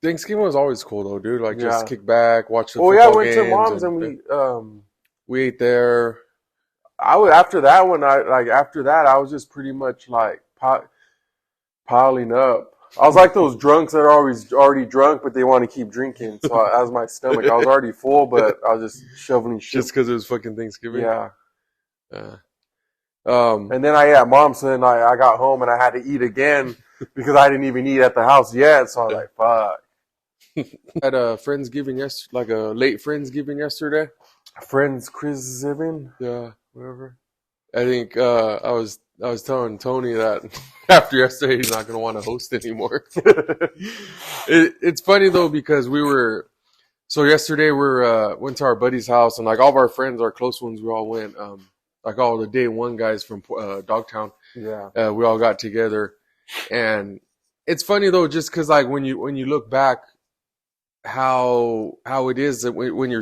S1: Thanksgiving was always cool though, dude. Like just kick back, watch the
S2: Oh
S1: football
S2: yeah, went to
S1: games
S2: mom's and
S1: we ate there.
S2: after that I was just pretty much like piling up. I was like those drunks that are already drunk, but they want to keep drinking. So as my stomach, I was already full, but I was just shoveling shit.
S1: Just because it was fucking Thanksgiving.
S2: Yeah.
S1: And
S2: then I at mom's, and then I got home and I had to eat again because I didn't even eat at the house yet. So I was like, fuck.
S1: Had a Friendsgiving like a late Friendsgiving yesterday.
S2: Friends Christmas.
S1: Yeah, whatever. I think I was telling Tony that after yesterday he's not gonna want to host anymore. It's funny though because yesterday we went to our buddy's house, and like all of our friends, our close ones, we all went. Like all the day one guys from Dogtown.
S2: Yeah.
S1: We all got together, and it's funny though just because like when you look back how it is that when you're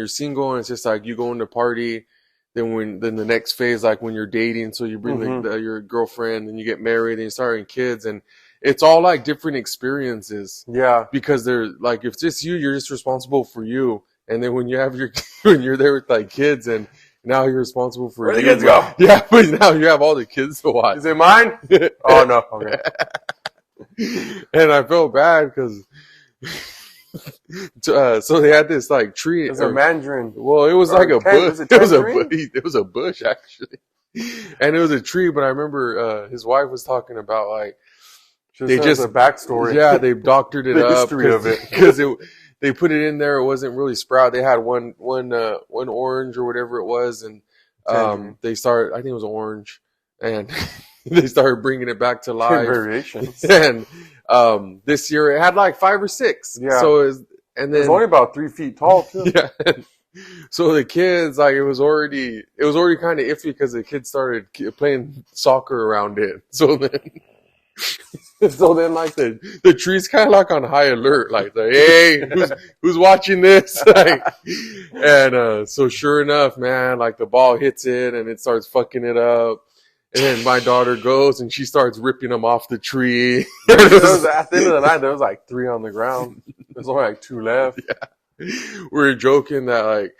S1: single and it's just like you go into party. Then the next phase, like when you're dating, so you bring your girlfriend and you get married and you start having kids, and it's all like different experiences.
S2: Yeah.
S1: Because they're like, if it's just you're just responsible for you. And then when you have when you're there with like kids and now you're responsible for
S2: where the kids go?
S1: Yeah, but now you have all the kids to watch.
S2: Is it mine? Oh no. Okay.
S1: And I felt bad because so they had this like tree.
S2: It was a mandarin.
S1: Well, it was like a bush. It was a bush actually, and it was a tree. But I remember his wife was talking about like
S2: they just a backstory.
S1: Yeah, they doctored it
S2: the
S1: up.
S2: History of it
S1: because they put it in there. It wasn't really sprout. They had one orange or whatever it was, and they started. I think it was orange, and they started bringing it back to life.
S2: Variations.
S1: And this year it had like 5 or 6.
S2: Yeah.
S1: So it was
S2: only about 3 feet tall too.
S1: Yeah. So the kids, like it was already kind of iffy because the kids started playing soccer around it. So then like the tree's kind of like on high alert, like hey, who's watching this? Like, and so sure enough, man, like the ball hits it and it starts fucking it up. And then my daughter goes and she starts ripping them off the tree.
S2: At the end of the night, there was like 3 on the ground. There's only like 2 left.
S1: Yeah. We were joking that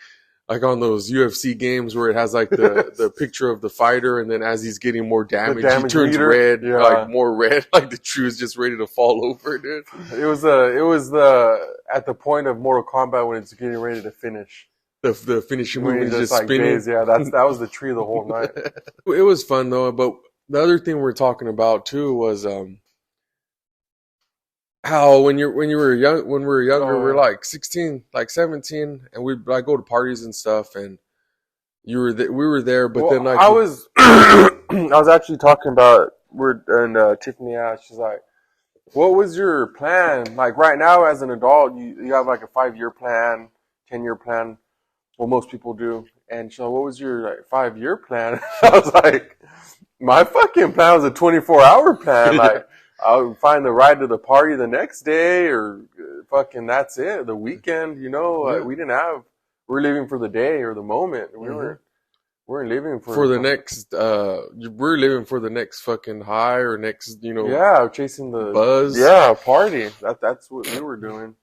S1: like on those UFC games where it has like the picture of the fighter, and then as he's getting more damage he turns red, like more red, like the tree is just ready to fall over, dude.
S2: It was at the point of Mortal Kombat when it's getting ready to finish.
S1: The finishing move is just
S2: like
S1: spinning.
S2: Days, yeah, that was the tree the whole night.
S1: It was fun though, but the other thing we were talking about too was how when we were younger, we were like 16, like 17, and we'd like go to parties and stuff, and we were there, but then like
S2: I was actually talking about Tiffany asked, she's like, what was your plan? Like right now as an adult, you have like a 5-year plan, 10-year plan. what most people do. And she's like, what was your like 5-year plan? I was like, my fucking plan was a 24-hour plan. Like, I would find the ride to the party the next day, or fucking that's it. The weekend, you know, we didn't have. We're living for the day or the moment. We weren't living for
S1: the next. We're living for the next fucking high or next, you know.
S2: Yeah, chasing the
S1: buzz.
S2: Yeah, party. That's what we were doing.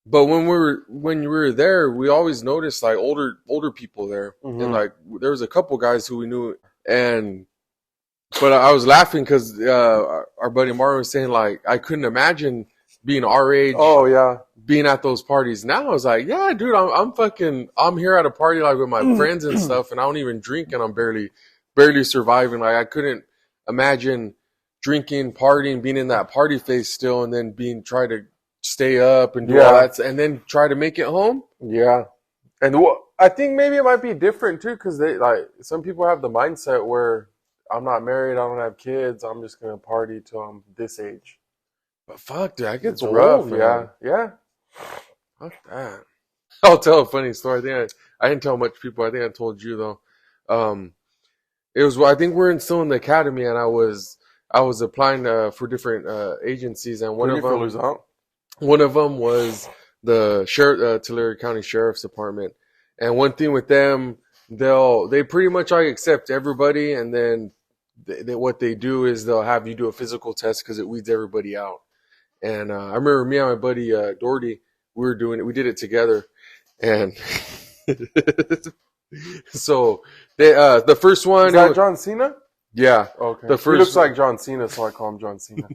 S1: But when you were there, we always noticed like older people there, and like there was a couple guys who we knew, but I was laughing because our buddy Mario was saying like I couldn't imagine being our age.
S2: Oh yeah,
S1: being at those parties. Now I was like, yeah, dude, I'm here at a party like with my friends and stuff, and I don't even drink, and I'm barely surviving. Like I couldn't imagine drinking, partying, being in that party phase still, and then try to stay up and do all that, and then try to make it home.
S2: Yeah, and I think maybe it might be different too, because they like some people have the mindset where I'm not married, I don't have kids, I'm just gonna party till I'm this age.
S1: But fuck, dude, that gets
S2: rough.
S1: Man.
S2: Yeah.
S1: Fuck that. I'll tell a funny story. I think I didn't tell much people. I think I told you though. It was I think we're still in the academy, and I was applying for different agencies, and one of them was the sheriff, Tulare County Sheriff's Department. And one thing with them, they pretty much like accept everybody, and then what they do is they'll have you do a physical test because it weeds everybody out. And I remember me and my buddy Doherty, we did it together, and so the first one
S2: is that John Cena?
S1: Yeah.
S2: Okay. He looks like John Cena, so I call him John Cena.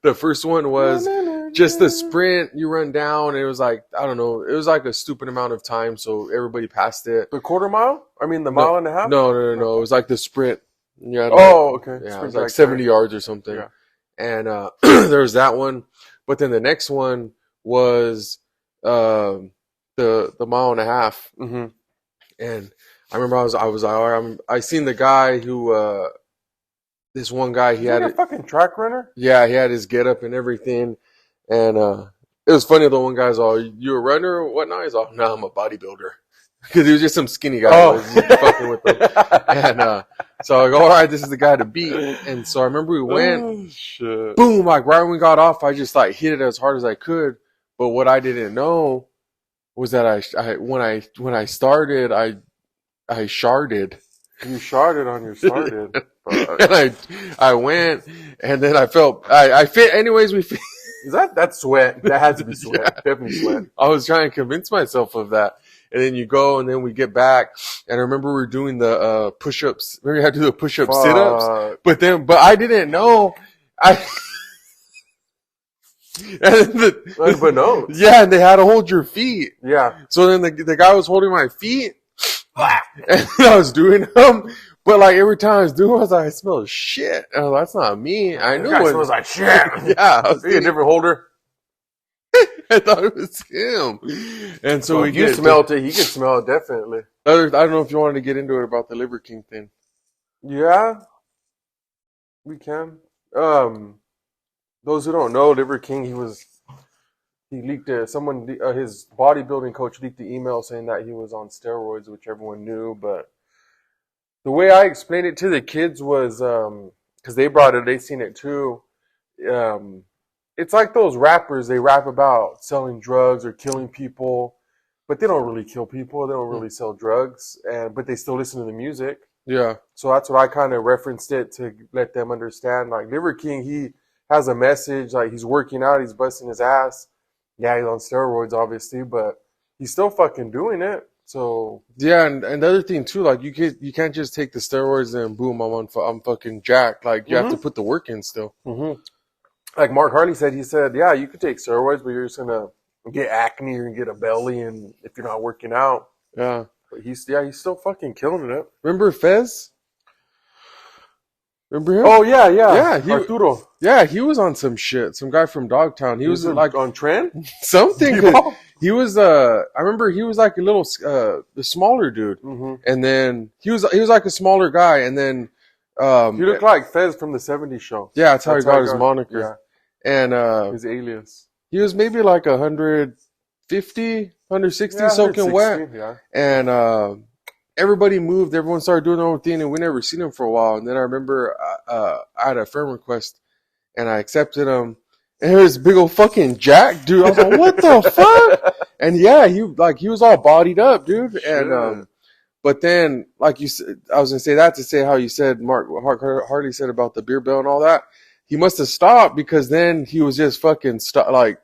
S1: The first one was just the sprint. You run down. And it was like, I don't know. It was like a stupid amount of time, so everybody passed it.
S2: The quarter mile? I mean, the mile and a half?
S1: No. It was like the sprint. Yeah.
S2: Okay.
S1: Yeah, it was like 70 yards or something.
S2: Yeah.
S1: And there was that one. But then the next one was the mile and a half.
S2: Mm-hmm.
S1: And I remember I was like, all right, I seen the guy who this one guy, he had
S2: a fucking track runner.
S1: Yeah, he had his get up and everything, and it was funny. The one guy's all, "You a runner or whatnot?" He's all, "No, I'm a bodybuilder," because he was just some skinny guy.
S2: Oh,
S1: fucking with them. And so I go, all right, this is the guy to beat. And so I remember we went, boom, like right when we got off, I just like hit it as hard as I could. But what I didn't know was that I when I started, I sharded.
S2: You sharded on your started.
S1: And I went, and then I felt I fit. Anyways, we fit.
S2: Is that's sweat? That had to be sweat. Yeah. Definitely sweat.
S1: I was trying to convince myself of that, and then you go, and then we get back, and I remember we were doing the push-ups. Remember, you had to do the push-up sit-ups, but I didn't know.
S2: But no.
S1: Yeah, and they had to hold your feet.
S2: Yeah.
S1: So then the guy was holding my feet, and I was doing them. But like every time I was doing it, I was like, I smell shit. And I was like, that's not me. I knew it
S2: smells like shit.
S1: Yeah. I was
S2: a different holder.
S1: I thought it was him. And so
S2: you smelled it. He could smell it, definitely.
S1: I don't know if you wanted to get into it about the Liver King thing.
S2: Yeah. We can. Those who don't know, Liver King, he leaked his bodybuilding coach leaked the email saying that he was on steroids, which everyone knew, but the way I explained it to the kids was, because they seen it too. It's like those rappers, they rap about selling drugs or killing people, but they don't really kill people. They don't really sell drugs, but they still listen to the music.
S1: Yeah.
S2: So that's what I kind of referenced it to let them understand. Like Liver King, he has a message, like he's working out, he's busting his ass. Yeah, he's on steroids, obviously, but he's still fucking doing it. So
S1: yeah, and the other thing too, like you can't just take the steroids and boom, I'm fucking jacked. Like you have to put the work in still.
S2: Mm-hmm. Like Mark Harley said, yeah, you could take steroids, but you're just gonna get acne or get a belly, and if you're not working out,
S1: yeah.
S2: But he's still fucking killing it.
S1: Remember Fez? Remember him?
S2: Oh yeah.
S1: Arturo. Yeah, he was on some shit. Some guy from Dogtown. He was like
S2: on trend
S1: something. He was I remember he was like a little the smaller dude, and then he was like a smaller guy, and then
S2: he looked like Fez from the '70s show.
S1: Yeah, that's how he got his moniker.
S2: Yeah.
S1: And
S2: his alias.
S1: He was maybe like 150, 160
S2: Yeah,
S1: soaking wet.
S2: 160, yeah.
S1: And everybody moved. Everyone started doing their own thing, and we never seen him for a while. And then I remember I had a friend request, and I accepted him. And here's this big old fucking Jack, dude. I was like, what the fuck? And yeah, he was all bodied up, dude.
S2: Shit.
S1: And but then, like you said, I was gonna say that to say how you said Mark Harley said about the beer bell and all that. He must have stopped because then he was just fucking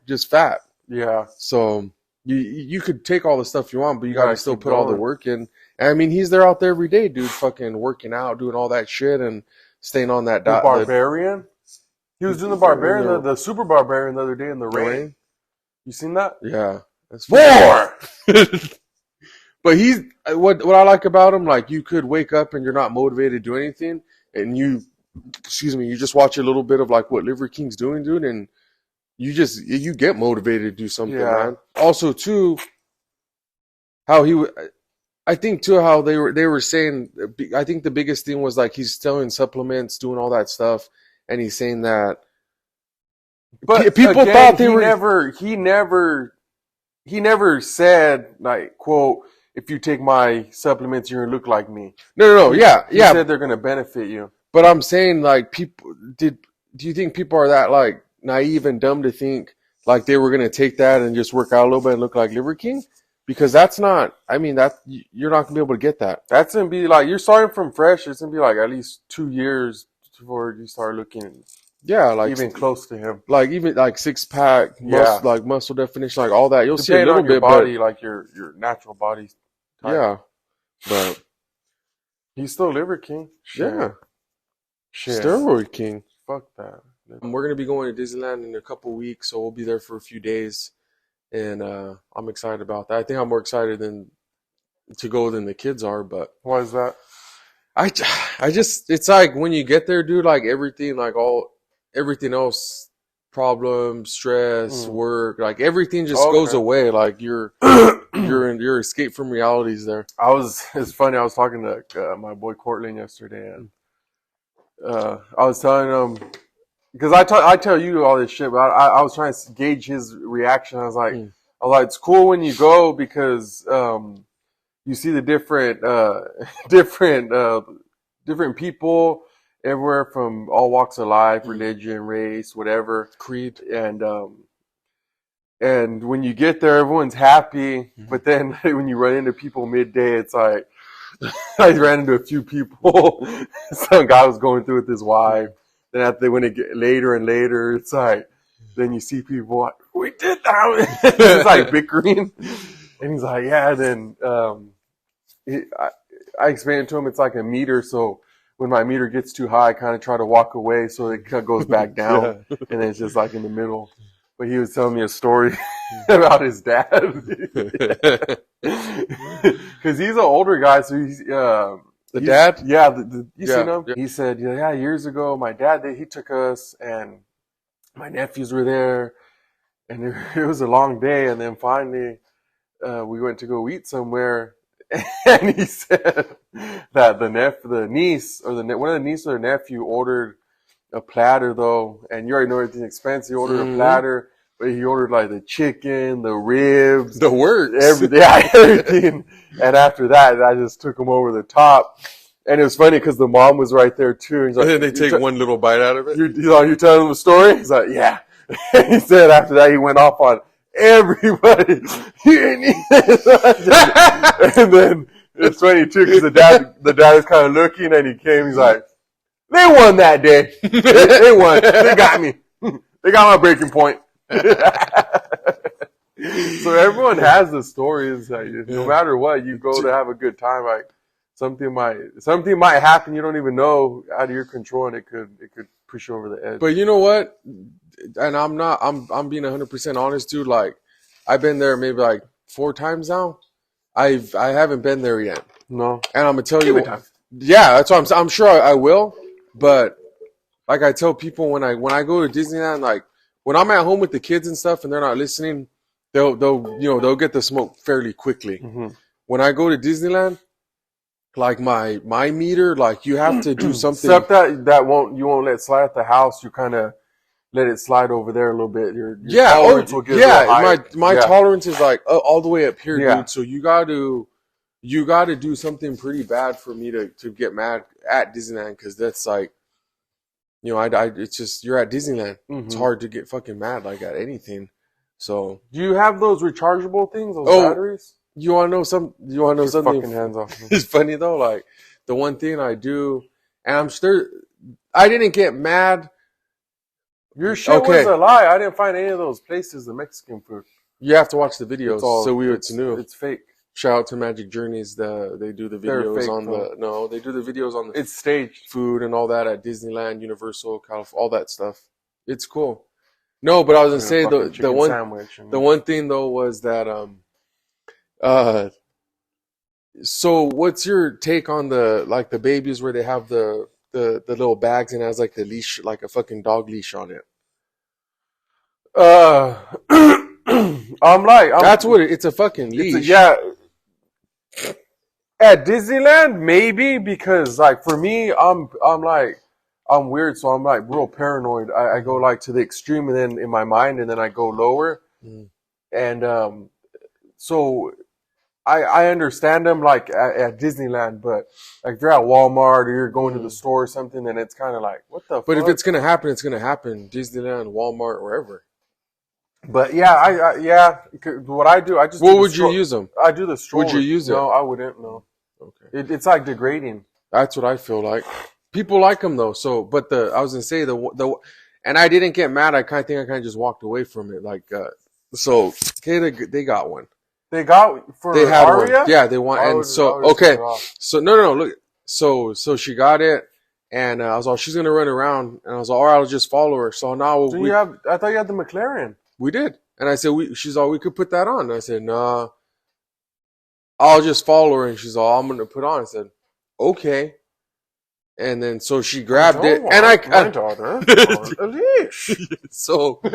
S1: just fat.
S2: Yeah.
S1: So you could take all the stuff you want, but you gotta
S2: Gotta
S1: still
S2: keep
S1: put all the
S2: going.
S1: work in. And I mean, he's there out there every day, dude, fucking working out, doing all that shit, and staying on that
S2: The
S1: diet.
S2: Barbarian. He was doing the Barbarian, the Super Barbarian the other day in the rain. You seen that?
S1: Yeah, that's
S2: More.
S1: But he's what I like about him. Like, you could wake up and you're not motivated to do anything, and you just watch a little bit of like what Liver King's doing, dude, and you get motivated to do something,
S2: Yeah.
S1: man. Also, too, how I think too how they were saying. I think the biggest thing was like he's selling supplements, doing all that stuff, and he's saying that.
S2: But
S1: people
S2: again,
S1: thought they were.
S2: He never said, like, quote, if you take my supplements, you're gonna look like me.
S1: No, yeah,
S2: He
S1: yeah.
S2: said they're gonna benefit you.
S1: But I'm saying, like, people. Do you think people are that like naive and dumb to think like they were gonna take that and just work out a little bit and look like Liver King? Because that's not. I mean, you're not gonna be able to get that.
S2: That's gonna be like, you're starting from fresh. It's gonna be like at least 2 years before you start looking
S1: Yeah, like
S2: even close to him.
S1: like even like 6-pack,
S2: Yeah.
S1: like muscle definition, like all that. You'll see a
S2: Depending
S1: little
S2: on your
S1: bit,
S2: body, like your natural body
S1: but
S2: type.
S1: yeah, but
S2: He's still Liver King. Shit.
S1: yeah,
S2: Shit.
S1: steroid king.
S2: Fuck that.
S1: We're gonna be going to Disneyland in a couple weeks, so we'll be there for a few days, and I'm excited about that. I think I'm more excited to go than the kids are, but
S2: Why is that?
S1: I just it's like when you get there, dude, like everything else, problems, stress, work, like everything just
S2: Okay.
S1: goes away. Like you're your escape from reality is there.
S2: It's funny, I was talking to my boy Cortland yesterday, and I was telling him, because I tell you all this shit, but I was trying to gauge his reaction. I was like, it's cool when you go because you see the different people everywhere from all walks of life, religion, race, whatever,
S1: Creed.
S2: And when you get there, everyone's happy. But then when you run into people midday, it's like, I ran into a few people. Some guy was going through with his wife. Then when it get later and later, it's like, then you see people like, we did that. It's like bickering. And he's like, yeah. Then I explained it to him. It's like a meter. So when my meter gets too high, I kind of try to walk away so it goes back down.
S1: Yeah.
S2: And then it's just like in the middle. But he was telling me a story about his dad. Because he's an older guy. So he's...
S1: dad?
S2: Yeah. You
S1: Yeah,
S2: seen him?
S1: yeah.
S2: He said, yeah, years ago, my dad, he took us and my nephews were there. And it was a long day. And then finally, we went to go eat somewhere. And he said that one of the niece or the nephew ordered a platter though, and you already know everything's expensive. He ordered a platter, but he ordered like the chicken, the ribs,
S1: The works.
S2: everything. And after that, I just took him over the top. And it was funny because the mom was right there too. He's like,
S1: And then they take one little bite out of it.
S2: You're telling him a story? He's like, yeah. He said after that he went off on everybody. And then it's funny too because the dad is kind of looking, and he came. He's like, they won that day. They won. They got me. They got my breaking point. So everyone has the stories. Like, no matter what, you go to have a good time. Like something might happen you don't even know, out of your control, and it could push you over the edge.
S1: But you know what? And I'm being 100% honest, dude. Like, I've been there maybe like 4 times now. I haven't been there yet.
S2: No.
S1: And I'm gonna tell
S2: Give
S1: you,
S2: it time.
S1: yeah, that's what I'm sure I will. But like I tell people when I go to Disneyland, like when I'm at home with the kids and stuff, and they're not listening, they'll get the smoke fairly quickly.
S2: Mm-hmm.
S1: When I go to Disneyland, like my meter, like you have to do something.
S2: Stuff that you won't let slide at the house. You kind of let it slide over there a little bit. Your
S1: Yeah,
S2: tolerance will get a
S1: yeah.
S2: little higher.
S1: My tolerance is like all the way up here,
S2: Yeah.
S1: dude. So you got to do something pretty bad for me to get mad at Disneyland, because that's like, you know, it's just, you're at Disneyland. It's
S2: Mhm.
S1: hard to get fucking mad like at anything. So
S2: Do you have those rechargeable things, those
S1: Oh,
S2: batteries?
S1: you want to know
S2: Get
S1: something?
S2: fucking hands off me.
S1: It's funny though. Like the one thing I do, and I'm sure I didn't get mad.
S2: Your shit
S1: Okay.
S2: was a lie. I didn't find any of those places, the Mexican food.
S1: You have to watch the videos. It's
S2: it's
S1: new.
S2: It's fake.
S1: Shout out to Magic Journeys. They do the
S2: They're
S1: videos
S2: fake,
S1: on
S2: though.
S1: they do the videos on the
S2: It's staged.
S1: food and all that at Disneyland, Universal, California, all that stuff. It's cool. No, but I was gonna say
S2: Fucking
S1: the
S2: chicken
S1: one
S2: sandwich. And
S1: the one thing though was that so what's your take on the babies where they have the little bags and it has like the leash, like a fucking dog leash on it? That's what it's a fucking leash.
S2: Yeah. At Disneyland, maybe, because like for me, I'm weird, so I'm like real paranoid. I go like to the extreme, and then in my mind, and then I go lower,
S1: Mm.
S2: and so I understand them like at Disneyland, but like if you're at Walmart or you're going to the store or something, then it's kind of like, what the
S1: But
S2: fuck?
S1: if it's gonna happen, it's gonna happen. Disneyland, Walmart, wherever.
S2: But yeah, what I do, I just
S1: What
S2: do the
S1: would you
S2: stroll-
S1: use them?
S2: I do the stroller.
S1: Would you use it?
S2: No, I wouldn't. No,
S1: Okay,
S2: it's like degrading.
S1: that's what I feel like. People like them though. So, but I was gonna say the, and I didn't get mad. I kind of just walked away from it. Like, so okay, they got one.
S2: They got for
S1: They had
S2: Aria?
S1: one. Yeah, they want.
S2: I
S1: And
S2: would- I
S1: so
S2: would just
S1: okay,
S2: turn it off.
S1: so no. Look, so she got it, and I was like, she's gonna run around, and I was like, all right, I'll just follow her. So now
S2: Do
S1: we
S2: you have? I thought you had the McLaren.
S1: we did, and I said she's all we could put that on. And I said nah, I'll just follow her, and she's all I'm gonna put on. I said okay, and then so she grabbed it, and
S2: my
S1: I
S2: daughter on a leash.
S1: so in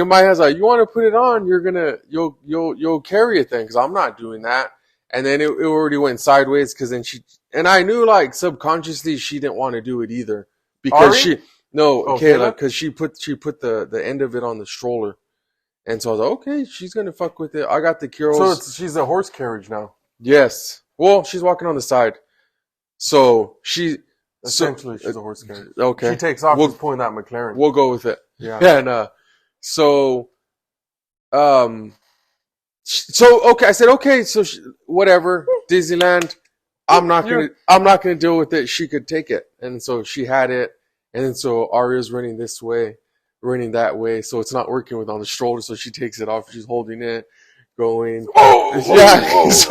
S1: my head I was like, you want to put it on, you'll carry it then, because I'm not doing that. And then it already went sideways, because then I knew like subconsciously she didn't want to do it either, because
S2: Ari?
S1: Kayla,
S2: Kayla?
S1: because she put the end of it on the stroller, and so I was like, okay, she's gonna fuck with it. I got the Kyros.
S2: So she's a horse carriage now.
S1: Yes, well, she's walking on the side, so
S2: Essentially, she's a horse carriage.
S1: okay.
S2: She takes off.
S1: We'll-
S2: She's pulling that McLaren.
S1: We'll go with it.
S2: yeah.
S1: And so okay, I said okay, so whatever, Disneyland, I'm not gonna deal with it. She could take it, and so she had it, and then so Aria's running this way, running that way, so it's not working with on the stroller. So she takes it off. She's holding it, going. Yeah. So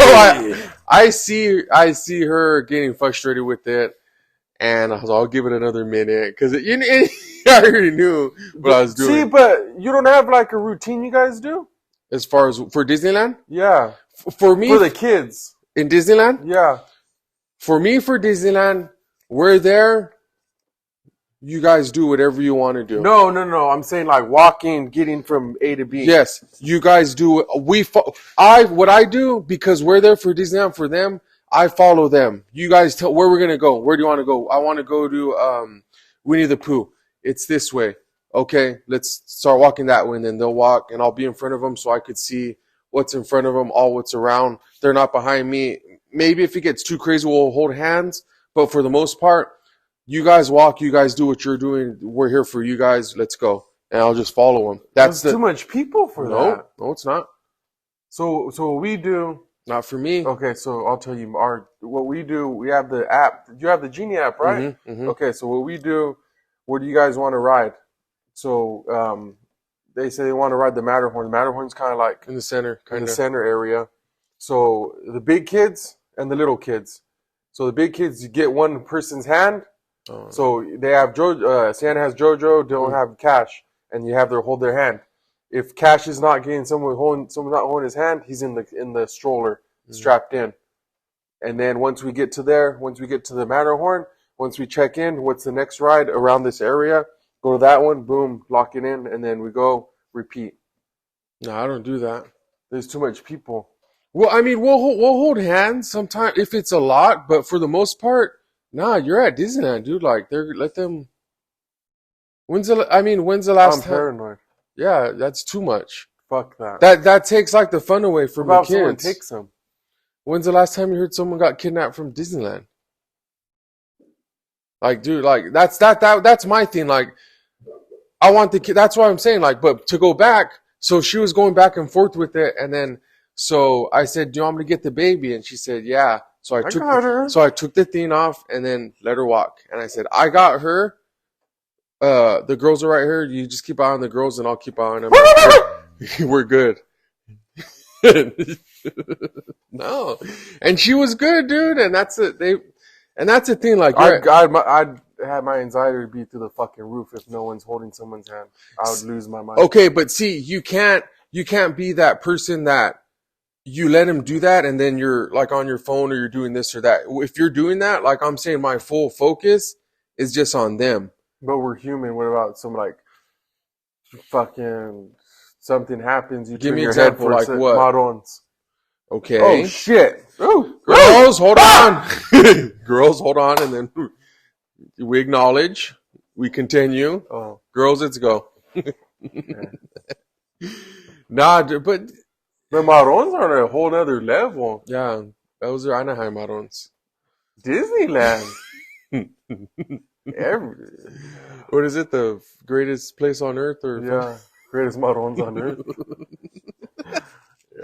S1: I see her getting frustrated with it. And I was like, I'll give it another minute, because I already knew what I was doing.
S2: See, but you don't have like a routine you guys do?
S1: As far as for Disneyland,
S2: Yeah.
S1: for me
S2: For the kids.
S1: in Disneyland,
S2: Yeah.
S1: for Disneyland, we're there. You guys do whatever you want to do.
S2: No. I'm saying like walking, getting from A to B.
S1: Yes, you guys do. What I do, because we're there for Disneyland for them. I follow them. You guys tell where we're gonna go. Where do you want to go? I want to go to Winnie the Pooh. It's this way. Okay, let's start walking that way, and then they'll walk, and I'll be in front of them so I could see what's in front of them, all what's around. They're not behind me. Maybe if it gets too crazy, we'll hold hands. But for the most part, you guys walk. You guys do what you're doing. We're here for you guys. Let's go, and I'll just follow them. That's
S2: There's too much people for that.
S1: No, it's not.
S2: So what we do.
S1: Not for me.
S2: Okay, so I'll tell you what we do. We have the app. You have the Genie app, right?
S1: Mhm, mhm.
S2: Okay, so what we do. Where do you guys want to ride? So they say they want to ride the Matterhorn. The Matterhorn's kind of like
S1: In the center,
S2: in
S1: kind
S2: the
S1: of.
S2: center area. So the big kids and the little kids. So the big kids, you get one person's hand.
S1: Oh,
S2: So they have Santa has JoJo, don't have Cash, and you have hold their hand. If Cash is not getting someone not holding his hand, he's in the stroller, strapped in. And then once we get to the Matterhorn, once we check in, what's the next ride around this area? Go to that one, boom, lock it in, and then we go repeat.
S1: no, I don't do that.
S2: There's too much people.
S1: Well, I mean, we'll hold hands sometimes if it's a lot, but for the most part, nah. You're at Disneyland, dude. Like, let them When's the
S2: I'm
S1: last time?
S2: paranoid.
S1: Yeah, that's too much.
S2: Fuck that.
S1: That takes like the fun away
S2: What
S1: from the
S2: about someone
S1: kids.
S2: takes them?
S1: When's the last time you heard someone got kidnapped from Disneyland? Like, dude, like that's my thing. Like, I want the kid. That's why I'm saying, like, but to go back. So she was going back and forth with it, and then so I said, "Do you want me to get the baby?" And she said, "Yeah." So I
S2: got her.
S1: so I took the thing off and then let her walk. And I said, "I got her. The girls are right here. You just keep eye on the girls, and I'll keep eye on them. We're good." No, and she was good, dude. And that's it. That's the thing. Like,
S2: I'd have my anxiety be through the fucking roof if no one's holding someone's hand. I would lose my mind.
S1: okay, but see, you can't be that person that you let him do that, and then you're like on your phone or you're doing this or that. If you're doing that, like I'm saying, my full focus is just on them.
S2: But we're human. What about some like fucking something happens? You
S1: Give
S2: turn
S1: me
S2: your
S1: example,
S2: head
S1: like
S2: for
S1: what?
S2: Marons.
S1: Okay.
S2: Oh shit! Oh,
S1: Girls, hold on. Girls, hold on, and then we acknowledge. We continue.
S2: oh.
S1: Girls, let's go. Nah, but
S2: The Marons are on a whole other level.
S1: yeah, those are Anaheim Marons.
S2: Disneyland.
S1: What is it? The greatest place on earth, or
S2: Yeah, greatest Marons on earth.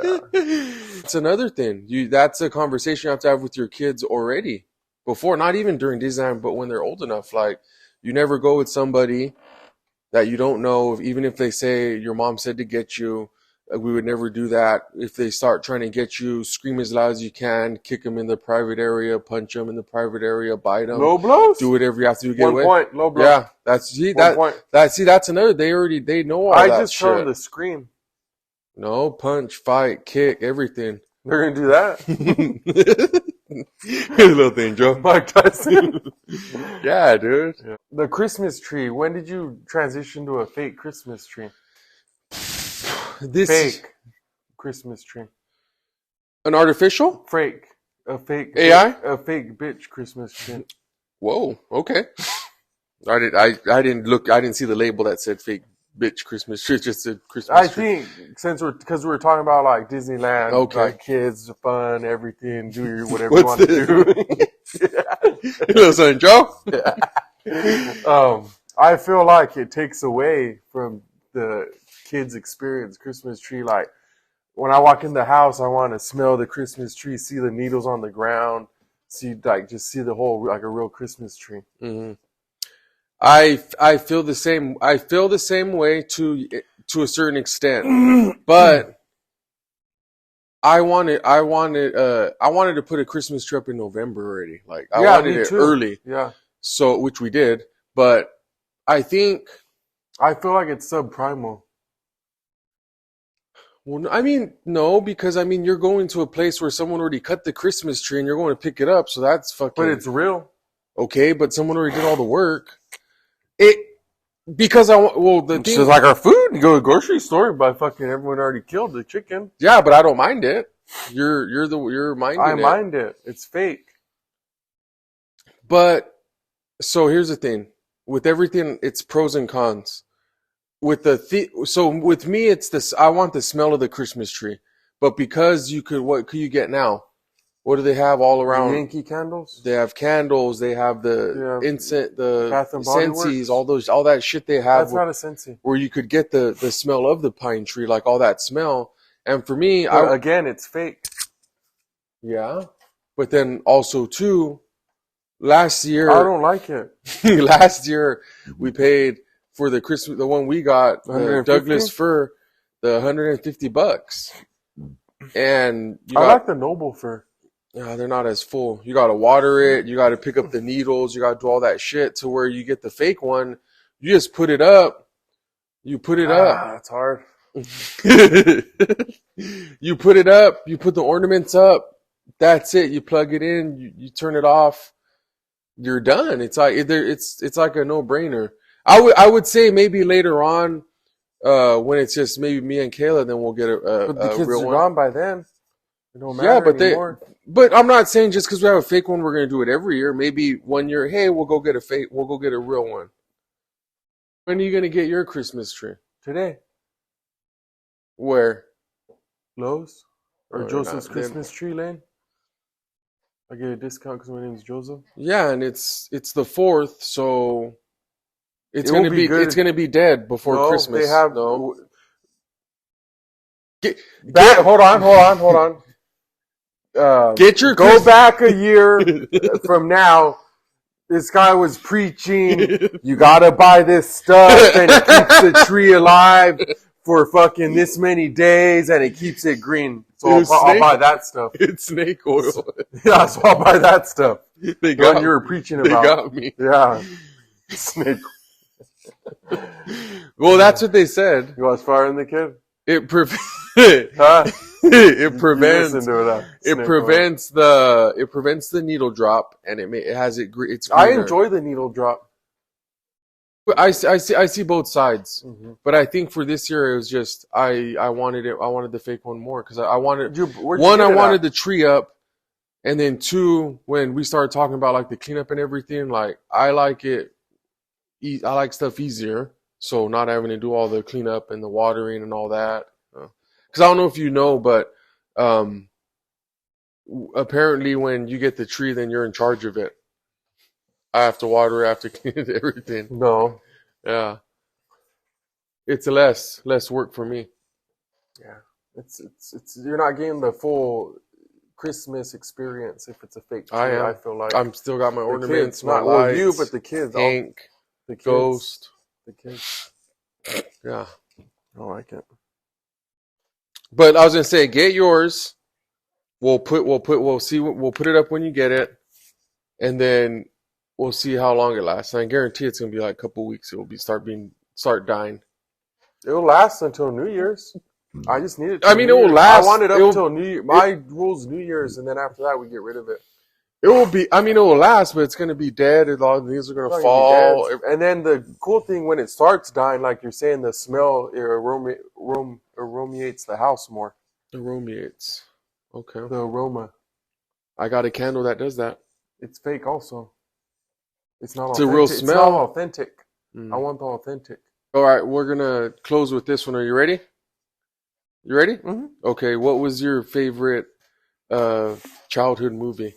S2: Yeah.
S1: It's another thing. That's a conversation you have to have with your kids already. Before, not even during Disneyland, but when they're old enough. Like, you never go with somebody that you don't know, even if they say your mom said to get you. We would never do that. If they start trying to get you, scream as loud as you can, kick them in the private area, punch them in the private area, bite them.
S2: Low blows?
S1: Do whatever you have to do to get
S2: 1
S1: away.
S2: point, low blow.
S1: Yeah, that's
S2: 1 point.
S1: that's another. They know all
S2: I
S1: that
S2: just tell them
S1: shit.
S2: to scream.
S1: No, punch, fight, kick, everything.
S2: They're gonna do that.
S1: Here's a little thing, Joe.
S2: Mike Tyson.
S1: Yeah, dude.
S2: Yeah. The Christmas tree. When did you transition to a fake Christmas tree?
S1: This
S2: Fake Christmas tree.
S1: an artificial?
S2: Fake. A fake
S1: AI?
S2: A fake bitch Christmas tree.
S1: Whoa. Okay. I didn't see the label that said fake bitch Christmas tree. It just said Christmas
S2: I
S1: tree.
S2: think because we were talking about like Disneyland,
S1: Okay.
S2: like kids, fun, everything, do your whatever
S1: What's
S2: you want to do.
S1: Hello, son, Joe.
S2: I feel like it takes away from the kids' experience. Christmas tree, like when I walk in the house, I want to smell the Christmas tree, see the needles on the ground, just see the whole like a real Christmas tree.
S1: Mm-hmm. I feel the same. I feel the same way to a certain extent, but I wanted to put a Christmas tree up in November already. Like I wanted
S2: me
S1: it
S2: too.
S1: early,
S2: Yeah,
S1: so which we did. But I think,
S2: I feel like it's subprimal.
S1: well, I mean, no, because I mean you're going to a place where someone already cut the Christmas tree and you're going to pick it up, so that's fucking.
S2: But it's real.
S1: Okay, but someone already did all the work. Because the
S2: It's
S1: thing,
S2: just like our food. You go to the grocery store, but fucking everyone already killed the chicken.
S1: yeah, but I don't mind it. You're minding
S2: I
S1: it.
S2: mind it. It's fake.
S1: But so here's the thing: with everything, it's pros and cons. With with me, it's this. I want the smell of the Christmas tree, but because what could you get now? What do they have all around?
S2: Yankee candles.
S1: They have candles. They have the incense, the
S2: Bath and Body
S1: Scentsies,
S2: Works.
S1: all that shit they have.
S2: That's not a Scentsy.
S1: Where you could get the smell of the pine tree, like all that smell. And for me,
S2: But again, it's fake.
S1: yeah. But then also too, last year,
S2: I don't like it.
S1: last year we paid for the one we got, the
S2: 150?
S1: Douglas fir, the $150, and
S2: I like the Noble fir.
S1: they're not as full. You got to water it. You got to pick up the needles. You got to do all that shit to where you get the fake one. You just put it up. You put it up.
S2: That's hard.
S1: You put it up. You put the ornaments up. That's it. You plug it in. You turn it off. You're done. It's like it's like a no-brainer. I would say maybe later on, when it's just maybe me and Kayla, then we'll get
S2: But the kids
S1: real
S2: are
S1: one.
S2: gone by then. It don't matter
S1: Yeah, but
S2: anymore.
S1: but I'm not saying just because we have a fake one, we're gonna do it every year. Maybe one year, hey, we'll go get a real one. When are you gonna get your Christmas tree?
S2: Today.
S1: Where?
S2: Lowe's or
S1: Oh,
S2: Joseph's
S1: not-
S2: Christmas Tree Lane. I get a discount because my name's Joseph.
S1: Yeah, and it's the 4th, so it's
S2: It will
S1: gonna
S2: be good.
S1: it's gonna be dead before
S2: No,
S1: Christmas.
S2: they have.
S1: No.
S2: Hold on.
S1: Get your
S2: go
S1: Christmas-
S2: back a year from now. This guy was preaching. You gotta buy this stuff, and it keeps the tree alive for fucking this many days, and it keeps it green. So I'll buy that stuff.
S1: It's snake oil.
S2: Yeah, so I'll buy that stuff.
S1: They
S2: The
S1: got
S2: one you were preaching
S1: They
S2: about.
S1: got me.
S2: Yeah. Snake.
S1: Well, that's what they said.
S2: You was firing the kid?
S1: It
S2: Huh?
S1: it
S2: You
S1: prevents
S2: listen to it,
S1: it
S2: Snake
S1: prevents the needle drop, and it has it. It's
S2: oil. I
S1: greener.
S2: enjoy the needle drop.
S1: I see both sides,
S2: Mm-hmm.
S1: but I think for this year it was just I wanted it. I wanted the fake one more because I wanted
S2: Where'd you
S1: one.
S2: get
S1: I
S2: it
S1: wanted
S2: at?
S1: the tree up, and then two, when we started talking about like the cleanup and everything, like I like it. I like stuff easier, so not having to do all the cleanup and the watering and all that. Because I don't know if you know, but apparently when you get the tree, then you're in charge of it. I have to water, I have to clean it, everything.
S2: No.
S1: Yeah, it's less work for me.
S2: Yeah. It's you're not getting the full Christmas experience if it's a fake tree.
S1: I am.
S2: I feel like
S1: I'm still got my
S2: the
S1: ornaments,
S2: kids,
S1: my
S2: not well,
S1: lights,
S2: you, but the kids,
S1: Hank,
S2: the kids,
S1: Ghost.
S2: the kids.
S1: Yeah,
S2: I like it.
S1: but I was gonna say, get yours. We'll put it up when you get it, and then we'll see how long it lasts. And I guarantee it's gonna be like a couple weeks. It will start dying.
S2: It'll last until New Year's. I just need it.
S1: I mean, it will last.
S2: I want it up
S1: It will-
S2: until New Year. My rule's New Year's, and then after that, we get rid of it.
S1: It will be. I mean, it will last, but it's gonna be dead. And all the leaves are
S2: It's
S1: gonna
S2: not gonna
S1: fall.
S2: be dead. And then the cool thing when it starts dying, like you're saying, the smell aromates the house more.
S1: It aromates. Okay.
S2: The aroma.
S1: I got a candle that does that.
S2: It's fake also. It's not
S1: It's a
S2: authentic.
S1: real
S2: It's
S1: smell.
S2: not authentic.
S1: Mm.
S2: I want the authentic.
S1: All right, we're gonna close with this one. Are you ready? You ready?
S2: Mm-hmm.
S1: Okay. What was your favorite childhood movie?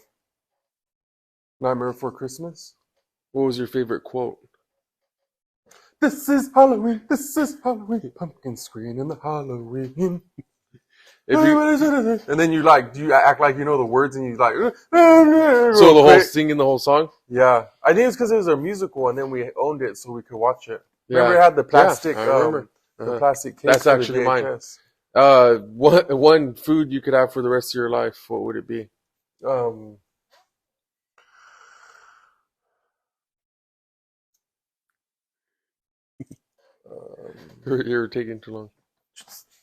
S2: Nightmare Before Christmas.
S1: What was your favorite quote?
S2: This is Halloween. This is Halloween. Pumpkin screen in the Halloween.
S1: If you,
S2: And then you act like you know the words and you like.
S1: so the whole singing the whole song.
S2: Yeah, I think it's because it was a musical and then we owned it so we could watch it. Remember,
S1: Yeah.
S2: it had the plastic.
S1: I remember.
S2: The plastic case.
S1: That's
S2: for the
S1: actually mine.
S2: VHS.
S1: One food you could have for the rest of your life. What would it be? You're taking too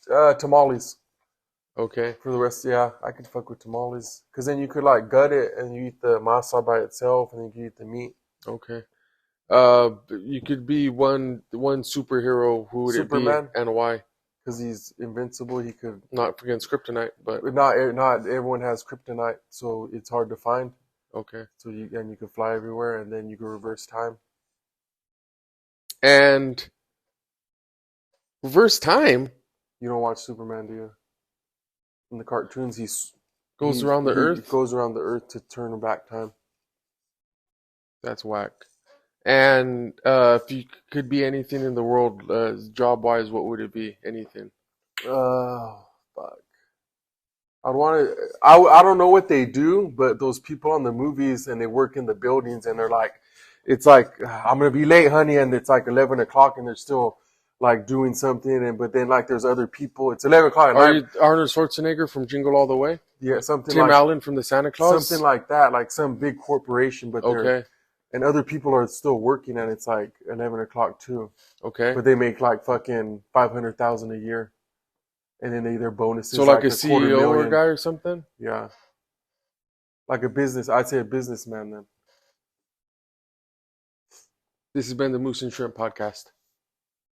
S1: long.
S2: Tamales
S1: Okay.
S2: for the rest. Yeah, I could fuck with tamales because then you could like gut it and you eat the masa by itself and then you eat the meat.
S1: Okay. You could be one superhero. Who would
S2: Superman.
S1: it be, and why?
S2: Because he's invincible, he could.
S1: Not against kryptonite, but
S2: Not everyone has kryptonite, so it's hard to find.
S1: okay.
S2: So you can fly everywhere, and then you can reverse time.
S1: And reverse time
S2: You don't watch Superman, do you? In the cartoons, he
S1: goes around the earth.
S2: Goes around the earth to turn back time.
S1: That's whack. And if you could be anything in the world, job-wise, what would it be? Anything.
S2: Oh, fuck. I'd want to. I don't know what they do, but those people on the movies and they work in the buildings and they're like, it's like I'm gonna be late, honey, and it's like 11 o'clock and they're still like doing something, but then like there's other people. It's 11 o'clock at
S1: Are
S2: night.
S1: you Arnold Schwarzenegger from Jingle All the Way?
S2: Yeah, something
S1: Tim
S2: like
S1: Allen from the Santa Claus?
S2: something like that, like some big corporation, but they're
S1: Okay.
S2: and other people are still working and it's like 11 o'clock too.
S1: Okay.
S2: But they make like fucking 500,000 a year. And then their bonuses.
S1: So like a
S2: $250,000
S1: CEO or guy or something?
S2: Yeah. Like a business. I'd say a businessman then.
S1: This has been the Moose and Shrimp Podcast.